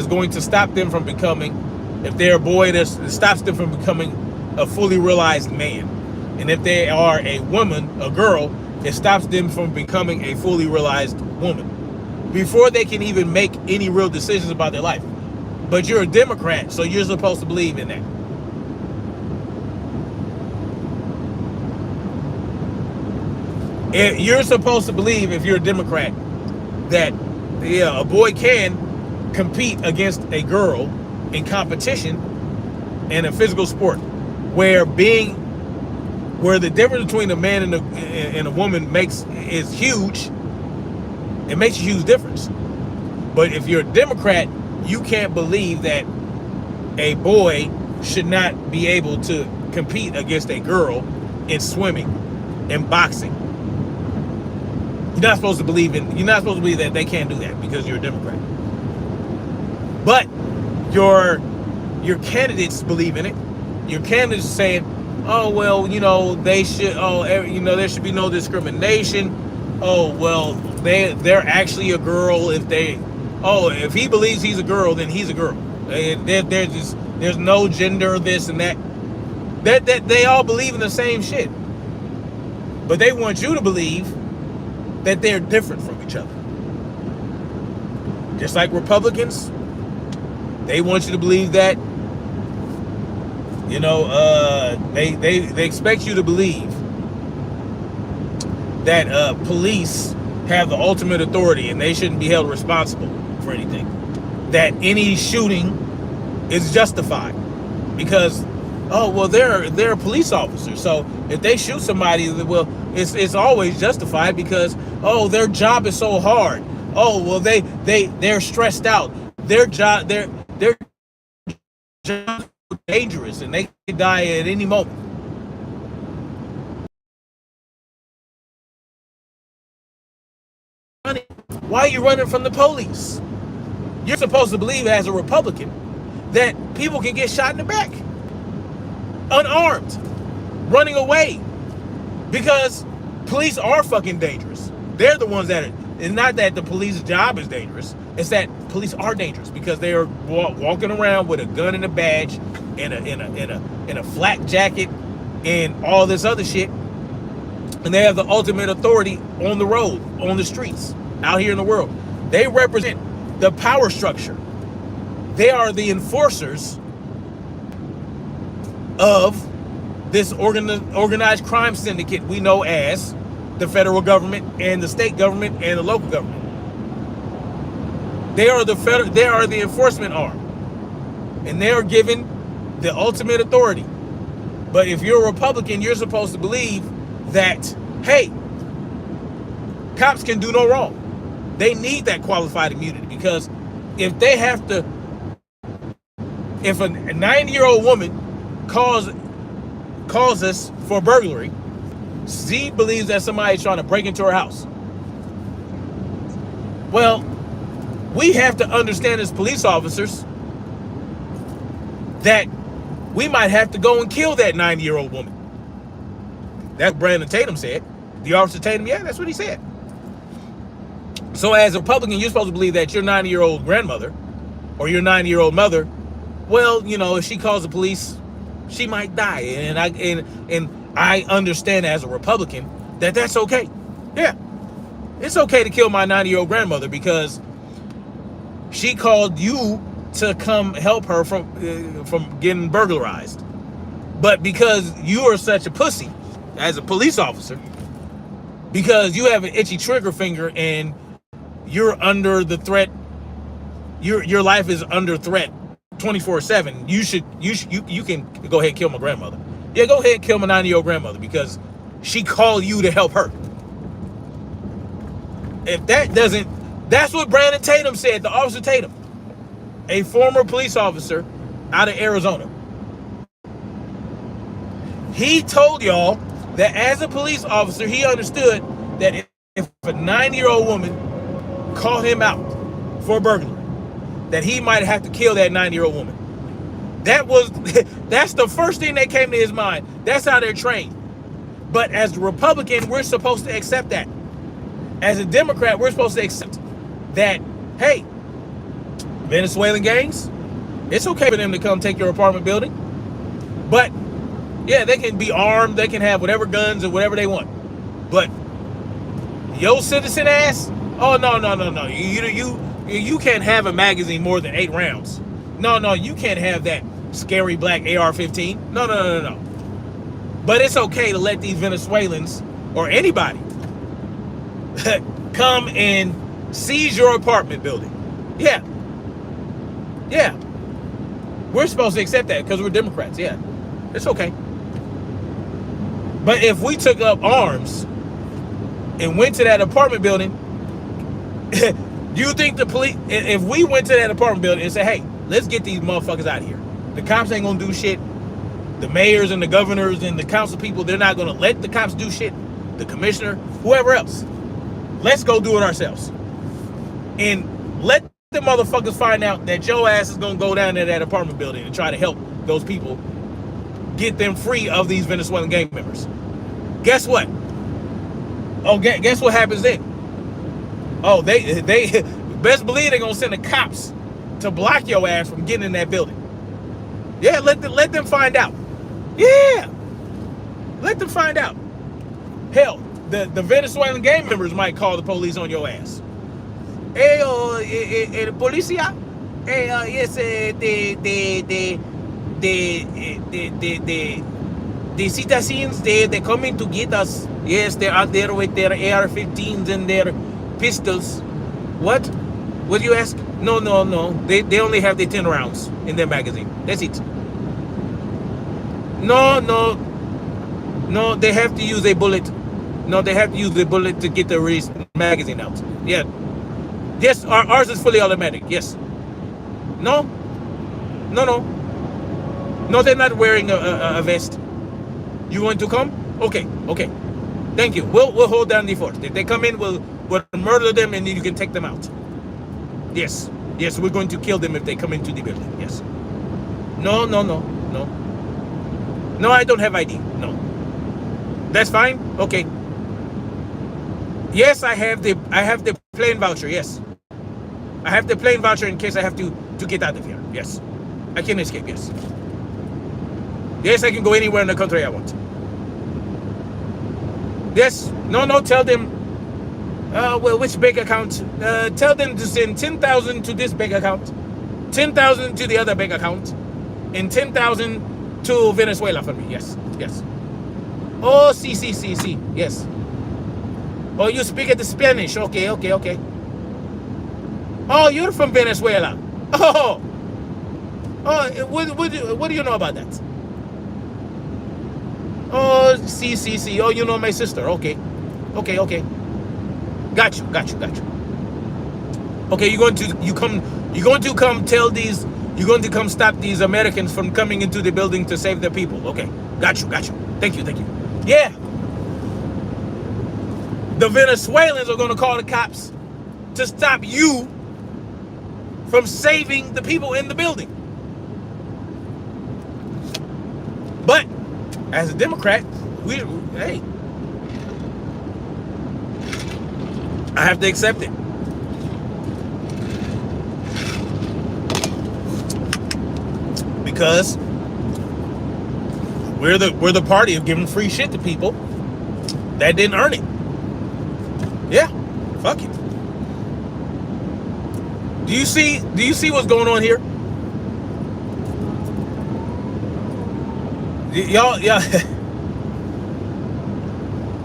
going to stop them from becoming, if they're a boy, that stops them from becoming a fully realized man. And if they are a woman, a girl, it stops them from becoming a fully realized woman before they can even make any real decisions about their life. But you're a Democrat, so you're supposed to believe in that. You're supposed to believe, if you're a Democrat, that a boy can compete against a girl in competition in a physical sport, where the difference between a man and a woman is huge. It makes a huge difference. But if you're a Democrat, you can't believe that a boy should not be able to compete against a girl in swimming and boxing. You're not supposed to believe that they can't do that because you're a Democrat. But your candidates believe in it. Your candidates are saying, oh, well, they should, there should be no discrimination. Oh, well, they're actually a girl if he believes he's a girl, then he's a girl. There's no gender, this and that. That they all believe in the same shit. But they want you to believe that they're different from each other. Just like Republicans, they want you to believe that, they expect you to believe that police have the ultimate authority and they shouldn't be held responsible for anything. That any shooting is justified because, they're a police officer. So if they shoot somebody, well, it's always justified because, their job is so hard. They're stressed out. Their job is dangerous and they could die at any moment. Why are you running from the police? You're supposed to believe, as a Republican, that people can get shot in the back, unarmed, running away, because police are fucking dangerous. They're the ones that it's not that the police's job is dangerous. It's that police are dangerous because they are walking around with a gun and a badge and a flak jacket and all this other shit. And they have the ultimate authority on the road, on the streets, out here in the world. They represent the power structure. They are the enforcers of this organized crime syndicate we know as the federal government and the state government and the local government. They are the enforcement arm, and they are given the ultimate authority. But if you're a Republican, you're supposed to believe that, hey, cops can do no wrong. They need that qualified immunity because if a 90-year-old woman calls us for burglary, she believes that somebody's trying to break into her house. Well, we have to understand as police officers that we might have to go and kill that 90-year-old woman. That's Brandon Tatum said. The Officer Tatum, yeah, that's what he said. So as a Republican, you're supposed to believe that your 90-year-old grandmother or your 90-year-old mother, well, you know, if she calls the police, she might die. And I understand as a Republican that that's okay. Yeah, it's okay to kill my 90-year-old grandmother because she called you to come help her from getting burglarized. But because you are such a pussy as a police officer, because you have an itchy trigger finger and you're under the threat, your life is under threat 24/7, you can go ahead and kill my grandmother. Yeah, go ahead and kill my 90-year-old grandmother because she called you to help her. If that doesn't, that's what Brandon Tatum said, the Officer Tatum, a former police officer out of Arizona. He told y'all that as a police officer, he understood that if a 90-year-old woman called him out for burglary, that he might have to kill that 90-year-old woman. That's the first thing that came to his mind. That's how they're trained. But as a Republican, we're supposed to accept that. As a Democrat, we're supposed to accept that, hey, Venezuelan gangs, it's okay for them to come take your apartment building. But yeah, they can be armed, they can have whatever guns or whatever they want. But your citizen ass, oh no. You can't have a magazine more than 8 rounds. No, you can't have that scary black AR-15. No. But it's okay to let these Venezuelans or anybody come and seize your apartment building. Yeah. We're supposed to accept that because we're Democrats. Yeah, it's okay. But if we took up arms and went to that apartment building, do you think the police, if we went to that apartment building and said, hey, let's get these motherfuckers out of here. The cops ain't gonna do shit. The mayors and the governors and the council people, they're not gonna let the cops do shit. The commissioner, whoever else. Let's go do it ourselves. And let the motherfuckers find out that your ass is gonna go down to that apartment building and try to help those people get them free of these Venezuelan gang members. Guess what? Oh, guess what happens then? Oh, they best believe they're gonna send the cops to block your ass from getting in that building. Yeah, let them find out. Yeah, let them find out. Hell, the Venezuelan gang members might call the police on your ass. Hey, policia. Hey, yes, the citizens, they're coming to get us. Yes, they are there with their AR-15s and their pistols. What? What do you ask? No. They only have the 10 rounds in their magazine. That's it. No, they have to use a bullet. No, they have to use the bullet to get the magazine out. Yeah. Yes, ours is fully automatic. Yes. No, they're not wearing a vest. You want to come? Okay. Thank you. We'll hold down the fort. If they come in, we'll murder them and then you can take them out. Yes, we're going to kill them if they come into the building. Yes. No, I don't have ID. No. That's fine. Okay. Yes, I have the plane voucher. Yes. I have the plane voucher in case I have to get out of here. Yes. I can escape. Yes. Yes, I can go anywhere in the country I want. Yes. No, tell them. Well, which bank account? Tell them to send 10,000 to this bank account, 10,000 to the other bank account, and 10,000 to Venezuela for me. Yes. Oh, sí. Yes. Oh, you speak the Spanish. Okay. Oh, you're from Venezuela. Oh, what do you know about that? Oh, sí. Oh, you know my sister. Okay. Got you. Okay, you're going to come stop these Americans from coming into the building to save their people. Okay, got you. Thank you. Yeah. The Venezuelans are going to call the cops to stop you from saving the people in the building. But as a Democrat, I have to accept it. Because we're the party of giving free shit to people that didn't earn it. Yeah, fuck it. Do you see what's going on here? Y'all,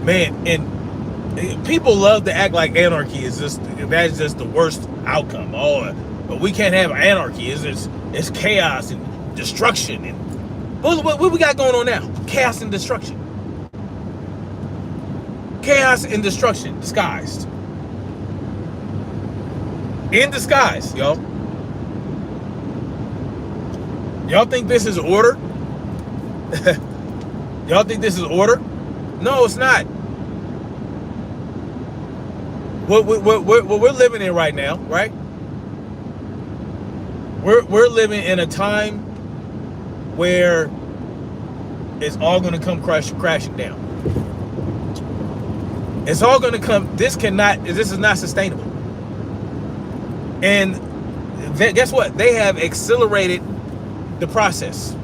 man, and people love to act like anarchy is that's just the worst outcome. Oh, but we can't have anarchy. It's chaos and destruction. And what we got going on now? Chaos and destruction. Chaos and destruction disguised. In disguise, y'all. Y'all think this is order? Y'all think this is order? No, it's not. What we're living in right now, right? We're living in a time where it's all going to come crashing down. It's all going to come. This is not sustainable. And guess what? They have accelerated the process.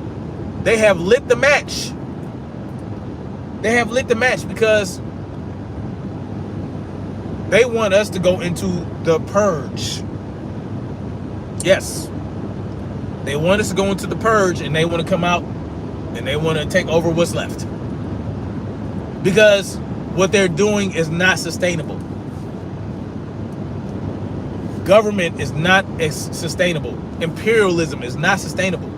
They have lit the match. They have lit the match because they want us to go into the purge. Yes. They want us to go into the purge, and they want to come out and they want to take over what's left. Because what they're doing is not sustainable. Government is not sustainable. Imperialism is not sustainable.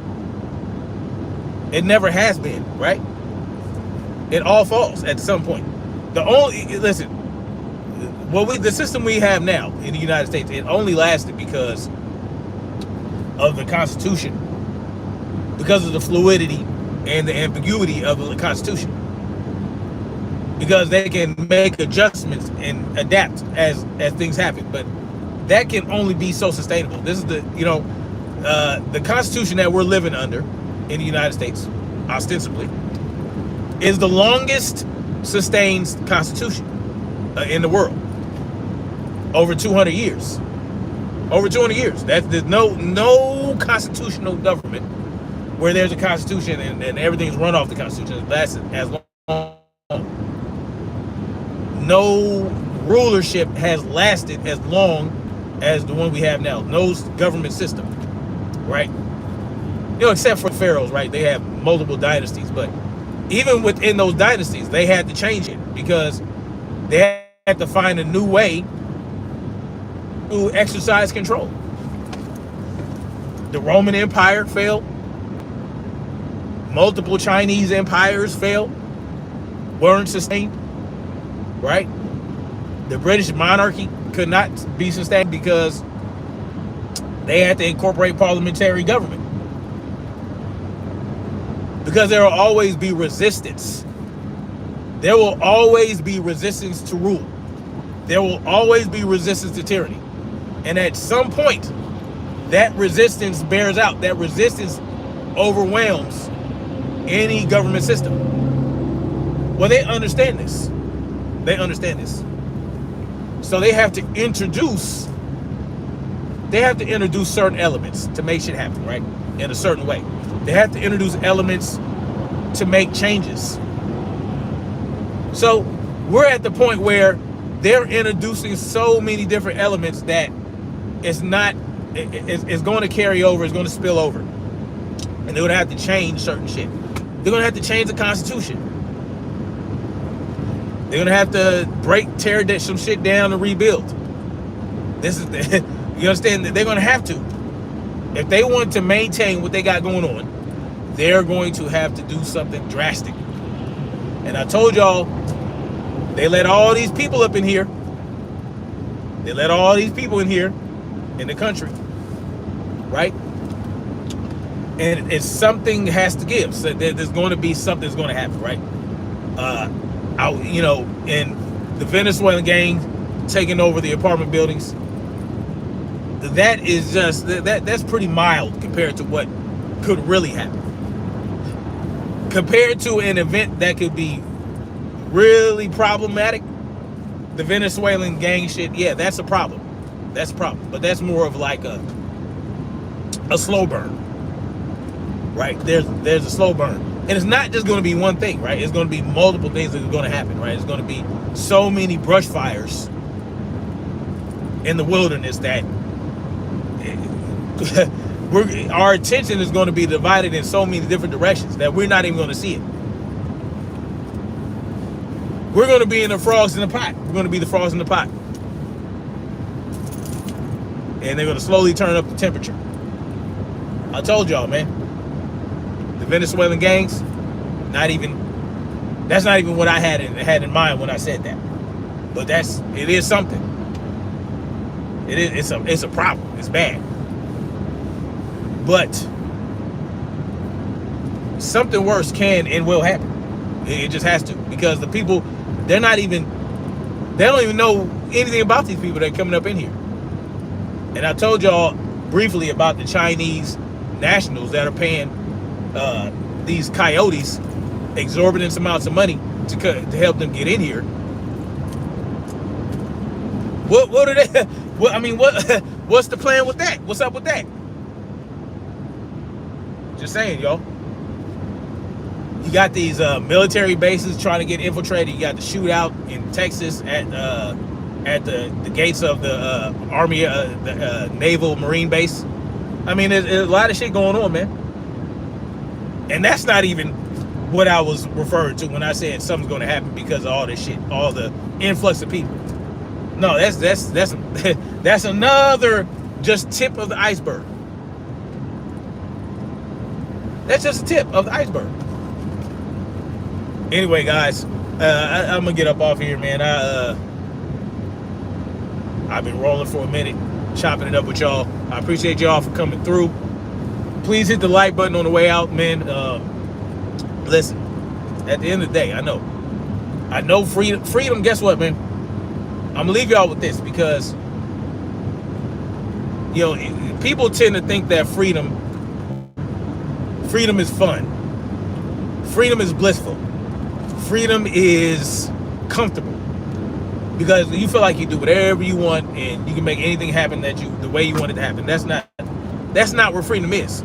It never has been, right? It all falls at some point. The system we have now in the United States, it only lasted because of the Constitution, because of the fluidity and the ambiguity of the Constitution, because they can make adjustments and adapt as things happen. But that can only be so sustainable. This is the Constitution that we're living under in the United States, ostensibly, is the longest sustained constitution in the world. Over 200 years. Over 200 years. There's no constitutional government where there's a constitution and everything's run off the constitution that's as long. No rulership has lasted as long as the one we have now. No government system, right? Except for pharaohs, right? They have multiple dynasties, but even within those dynasties, they had to change it because they had to find a new way to exercise control. The Roman Empire failed. Multiple Chinese empires failed, weren't sustained, right? The British monarchy could not be sustained because they had to incorporate parliamentary government. Because there will always be resistance. There will always be resistance to rule. There will always be resistance to tyranny. And at some point, that resistance bears out. That resistance overwhelms any government system. Well, they understand this. They understand this. So they have to introduce certain elements to make shit happen, right? In a certain way. They have to introduce elements to make changes. So we're at the point where they're introducing so many different elements that it's going to carry over, it's going to spill over. And they're going to have to change certain shit. They're going to have to change the Constitution. They're going to have to tear some shit down and rebuild. You understand? They're going to have to. If they want to maintain what they got going on, they're going to have to do something drastic. And I told y'all, they let all these people up in here. They let all these people in here in the country, right? And it's something has to give. So there's going to be something that's going to happen, right? In the Venezuelan gang taking over the apartment buildings, that is just that's pretty mild compared to what could really happen. Compared to an event that could be really problematic, the Venezuelan gang shit, yeah, that's a problem. That's a problem. But that's more of like a slow burn, right? There's a slow burn. And it's not just going to be one thing, right? It's going to be multiple things that are going to happen, right? It's going to be so many brush fires in the wilderness that our attention is going to be divided in so many different directions that we're not even going to see it. We're going to be in the frogs in the pot. We're going to be the frogs in the pot. And they're going to slowly turn up the temperature. I told y'all, man. The Venezuelan gangs, that's not even what I had in mind when I said that. But it is something. It's a problem. It's bad. But something worse can and will happen. It just has to, because the people, they don't even know anything about these people that are coming up in here. And I told y'all briefly about the Chinese nationals that are paying these coyotes exorbitant amounts of money to help them get in here. What are they? What's the plan with that? What's up with that? Just saying, y'all. You got these military bases trying to get infiltrated. You got the shootout in Texas at the gates of the Army, the Naval Marine Base. I mean, there's a lot of shit going on, man. And that's not even what I was referring to when I said something's going to happen because of all this shit, all the influx of people. No, that's another just tip of the iceberg. That's just a tip of the iceberg. Anyway, guys, I'm gonna get up off here, man. I've been rolling for a minute, chopping it up with y'all. I appreciate y'all for coming through. Please hit the like button on the way out, man. Listen, at the end of the day, I know freedom. Guess what, man? I'm gonna leave y'all with this because people tend to think that freedom is fun. Freedom is blissful. Freedom is comfortable because you feel like you do whatever you want and you can make anything happen the way you want it to happen. That's not where freedom is.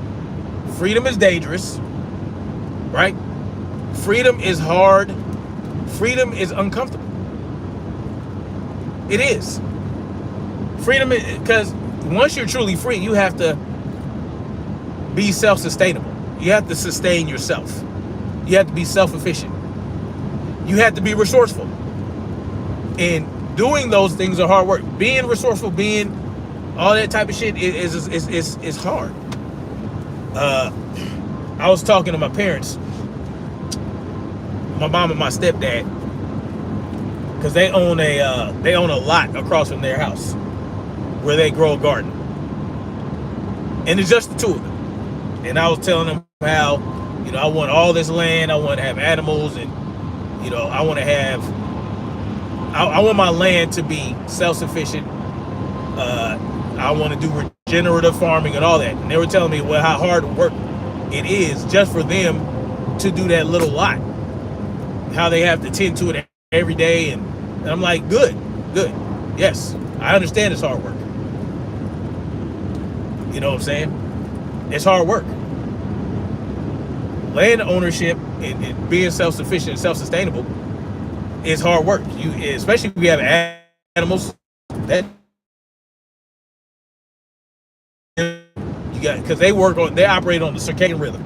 Freedom is dangerous, right? Freedom is hard. Freedom is uncomfortable. It is. Freedom is, because once you're truly free, you have to be self-sustainable. You have to sustain yourself. You have to be self-efficient. You have to be resourceful. And doing those things are hard work. Being resourceful, being all that type of shit is hard. I was talking to my parents, my mom and my stepdad, because they own a lot across from their house where they grow a garden. And it's just the two of them. And I was telling them how, I want all this land, I want to have animals, and I want to have, I want my land to be self-sufficient. I want to do regenerative farming and all that. And they were telling me, how hard work it is just for them to do that little lot. How they have to tend to it every day. And I'm like, good. Yes, I understand it's hard work. You know what I'm saying? It's hard work. Land ownership and being self-sufficient and self-sustainable is hard work. Especially if you have animals that you got, because they operate on the circadian rhythm.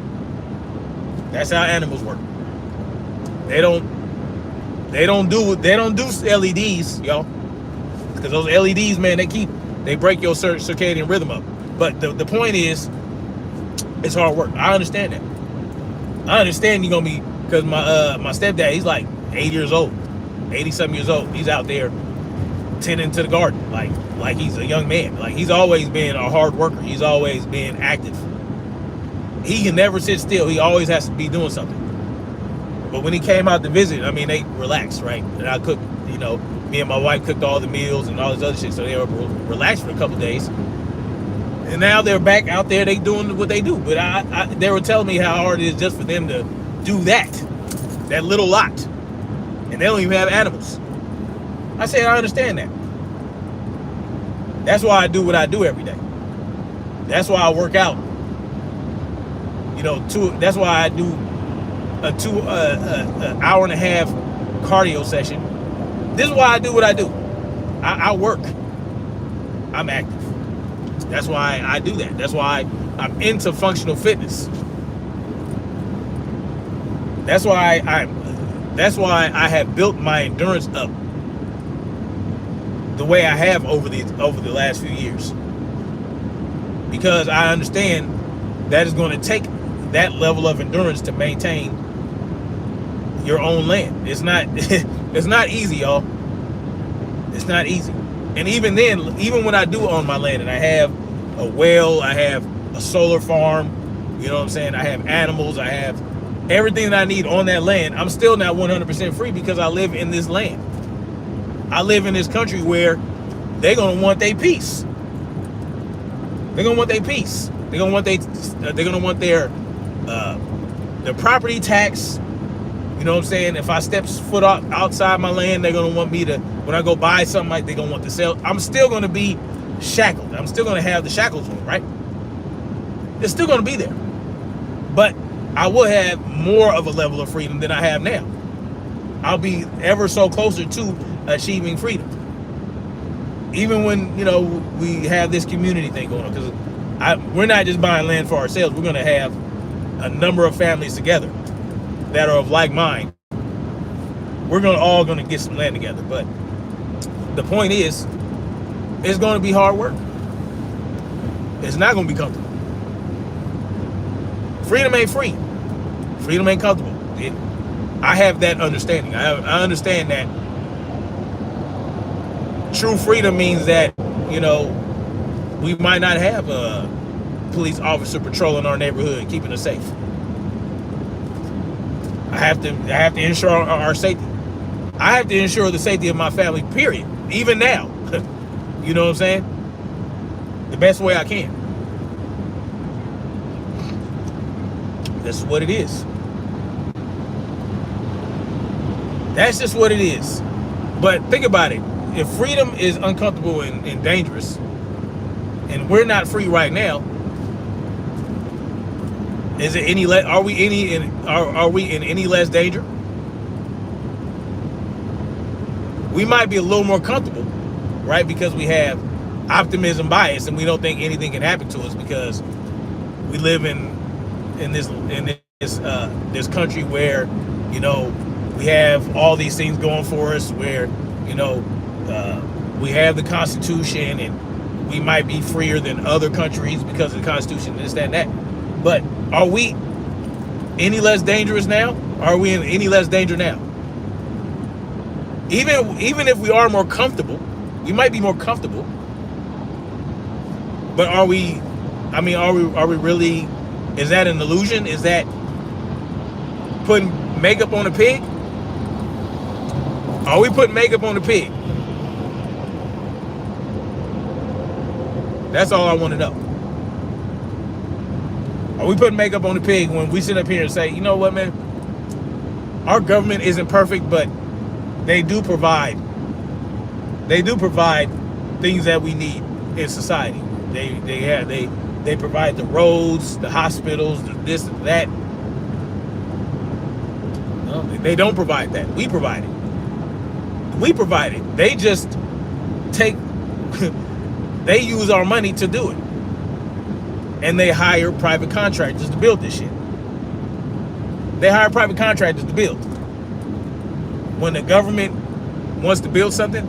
That's how animals work. They don't do LEDs, y'all. Because those LEDs, man, they break your circadian rhythm up. But the point is, it's hard work. I understand that. I understand you're gonna be, because my stepdad, he's like 80 years old, 80-something years old. He's out there tending to the garden like he's a young man. Like, he's always been a hard worker. He's always been active. He can never sit still. He always has to be doing something. But when he came out to visit, I mean, they relaxed, right? And I cooked, me and my wife cooked all the meals and all this other shit. So they were relaxed for a couple of days. And now they're back out there, they doing what they do. But they were telling me how hard it is just for them to do that little lot. And they don't even have animals. I said, I understand that. That's why I do what I do every day. That's why I work out. You know, that's why I do an hour and a half cardio session. This is why I do what I do. I work. I'm active. That's why I do that. That's why I'm into functional fitness. That's why I have built my endurance up the way I have over the last few years. Because I understand that is going to take that level of endurance to maintain your own land. It's not it's not easy, y'all. It's not easy. And even then, even when I do own my land and I have a well, I have a solar farm, you know what I'm saying? I have animals, I have everything that I need on that land. I'm still not 100% free because I live in this land. I live in this country where they're gonna want their peace. They're gonna want their peace. They're gonna want their property tax. You know what I'm saying? If I step foot outside my land, they're gonna want me to. When I go buy something, like they're gonna want to sell. I'm still gonna be shackled. I'm still gonna have the shackles on, right? It's still gonna be there, but I will have more of a level of freedom than I have now. I'll be ever so closer to achieving freedom. Even when, you know, we have this community thing going on, because we're not just buying land for ourselves. We're going to have a number of families together that are of like mind. We're all going to get some land together. But the point is, it's going to be hard work. It's not going to be comfortable. Freedom ain't free. Freedom ain't comfortable. I have that understanding. I understand that true freedom means that, you know, we might not have a police officer patrolling our neighborhood and keeping us safe. I have to ensure our safety. I have to ensure the safety of my family, period. Even now. You know what I'm saying? The best way I can. That's what it is. That's just what it is. But think about it. If freedom is uncomfortable and dangerous, and we're not free right now, is it any less? Are we in any less danger? We might be a little more comfortable, right? Because we have optimism bias and we don't think anything can happen to us because we live in this country where, you know, we have all these things going for us, where, you know, we have the Constitution and we might be freer than other countries because of the Constitution, this, that, and that. But are we any less dangerous now? Are we in any less danger now? Even if we are more comfortable, we might be more comfortable. But are we? I mean, are we really? Is that an illusion? Is that putting makeup on a pig? Are we putting makeup on a pig? That's all I want to know. Are we putting makeup on the pig when we sit up here and say, you know what, man? Our government isn't perfect, but they do provide things that we need in society. They provide the roads, the hospitals, this and that. No, they don't provide that. We provide it. We provide it. They just they use our money to do it. And they hire private contractors to build this shit. They hire private contractors to build. When the government wants to build something,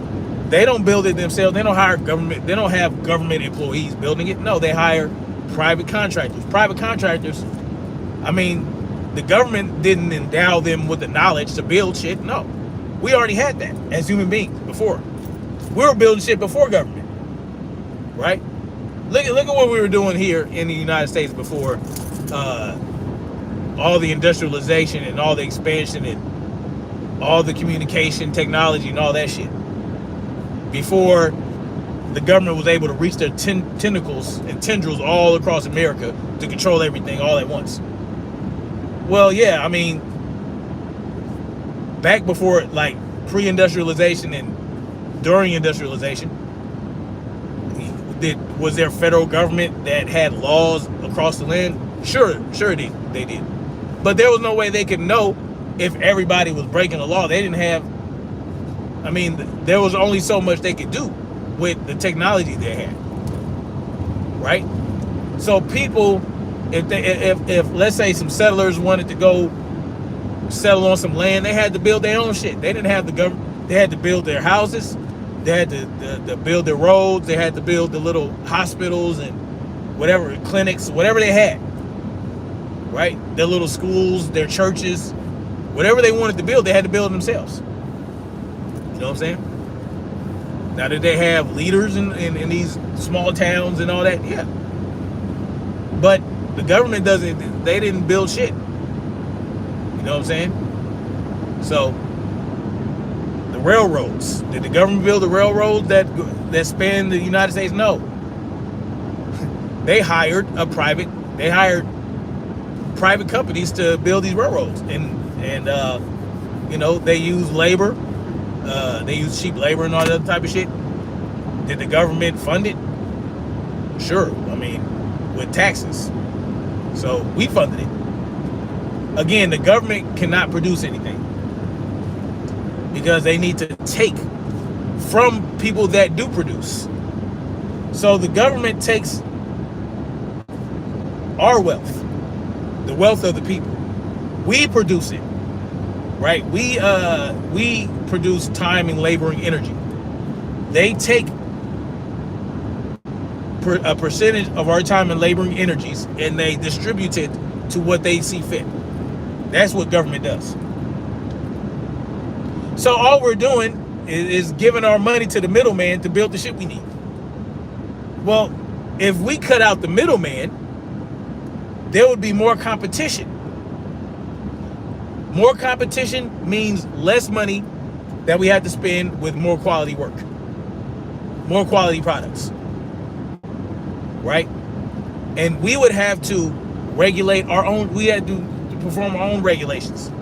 they don't build it themselves. They don't hire government. They don't have government employees building it. No, they hire private contractors. Private contractors, I mean, the government didn't endow them with the knowledge to build shit. No, we already had that as human beings before. We were building shit before government, right? Look at what we were doing here in the United States before all the industrialization and all the expansion and all the communication technology and all that shit. Before the government was able to reach their tentacles and tendrils all across America to control everything all at once. Well, yeah, I mean, back before, like, pre-industrialization and during industrialization. Was there federal government that had laws across the land? Sure they did. But there was no way they could know if everybody was breaking the law. They didn't have, I mean, there was only so much they could do with the technology they had, right? So people, if let's say some settlers wanted to go settle on some land, they had to build their own shit. They didn't have the government. They had to build their houses. They had to build their roads. They had to build the little hospitals and whatever, clinics, whatever they had, right? Their little schools, their churches, whatever they wanted to build, they had to build themselves. You know what I'm saying? Now, did they have leaders in these small towns and all that? Yeah. But the government they didn't build shit. You know what I'm saying? So, the railroads. Did the government build the railroads that span the United States? No. They hired private companies to build these railroads, and you know, they use labor, they use cheap labor and all that other type of shit. Did the government fund it? Sure. I mean, with taxes. So we funded it. Again, the government cannot produce anything because they need to take from people that do produce. So the government takes our wealth, the wealth of the people. We produce it, right? We produce time and labor and energy. They take a percentage of our time and labor and energies, and they distribute it to what they see fit. That's what government does. So all we're doing is giving our money to the middleman to build the shit we need. Well, if we cut out the middleman, there would be more competition. More competition means less money that we have to spend with more quality work, more quality products, right? And we would have to regulate our own, we had to perform our own regulations.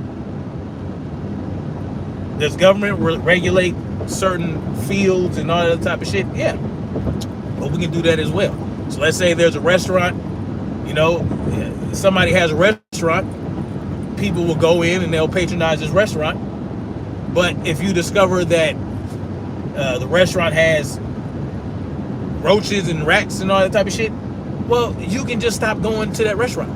Does government regulate certain fields and all that type of shit? Yeah, but we can do that as well. So let's say there's a restaurant, you know, somebody has a restaurant, people will go in and they'll patronize this restaurant. But if you discover that the restaurant has roaches and rats and all that type of shit, well, you can just stop going to that restaurant.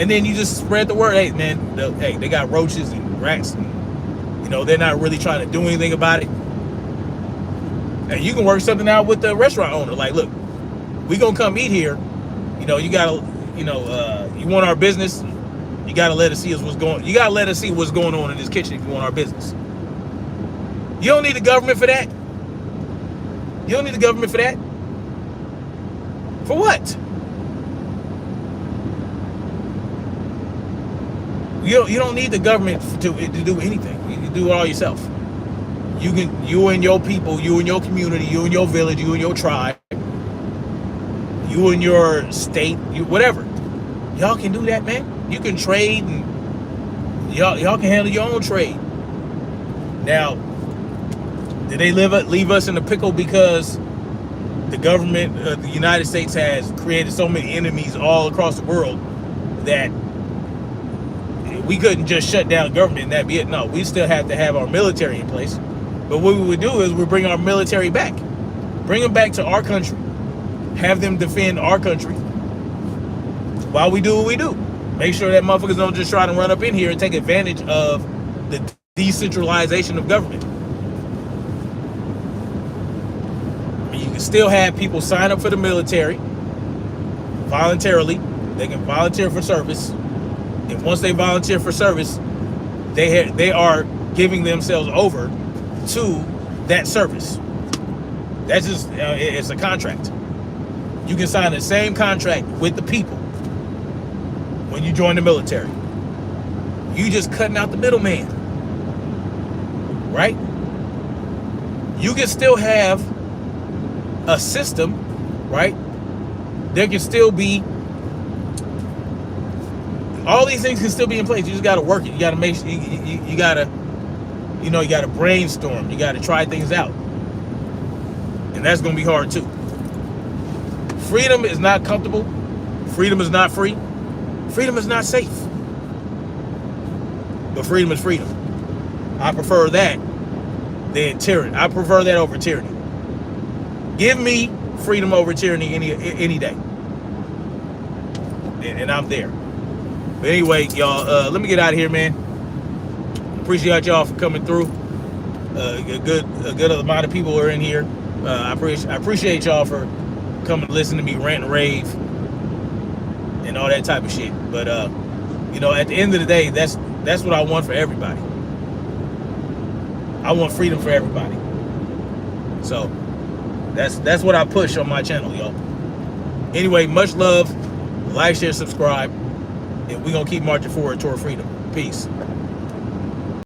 And then you just spread the word. Hey, man, they got roaches and rats, and, you know, they're not really trying to do anything about it. And you can work something out with the restaurant owner. Like, look, we gonna come eat here. You know, you gotta, you know, you want our business. You gotta let us see what's going. You gotta let us see what's going on in this kitchen if you want our business. You don't need the government for that. You don't need the government for that. For what? You don't need the government to do anything. You can do it all yourself. You and your people, you and your community, you and your village, you and your tribe, you and your state, whatever. Y'all can do that, man. You can trade, and y'all can handle your own trade. Now, did they leave us in a pickle because the government of the United States has created so many enemies all across the world that we couldn't just shut down government and that be it? No, we still have to have our military in place. But what we would do is we bring our military back. Bring them back to our country. Have them defend our country while we do what we do. Make sure that motherfuckers don't just try to run up in here and take advantage of the decentralization of government. I mean, you can still have people sign up for the military voluntarily. They can volunteer for service. And once they volunteer for service, they are giving themselves over to that service. That's just, it's a contract. You can sign the same contract with the people when you join the military. You just cutting out the middleman, right? You can still have a system, right? There can still be, all these things can still be in place. You just got to work it. You got to make sure, you got to You know, you got to brainstorm. You got to try things out. And that's going to be hard too. Freedom is not comfortable. Freedom is not free. Freedom is not safe. But freedom is freedom. I prefer that than tyranny. I prefer that over tyranny. Give me freedom over tyranny any day. And I'm there. But anyway, y'all, let me get out of here, man. Appreciate y'all for coming through. A good amount of people are in here. I appreciate y'all for coming to listen to me rant and rave and all that type of shit. But you know, at the end of the day, that's what I want for everybody. I want freedom for everybody. So that's what I push on my channel, y'all. Anyway, much love. Like, share, subscribe, and we're gonna keep marching forward toward freedom. Peace.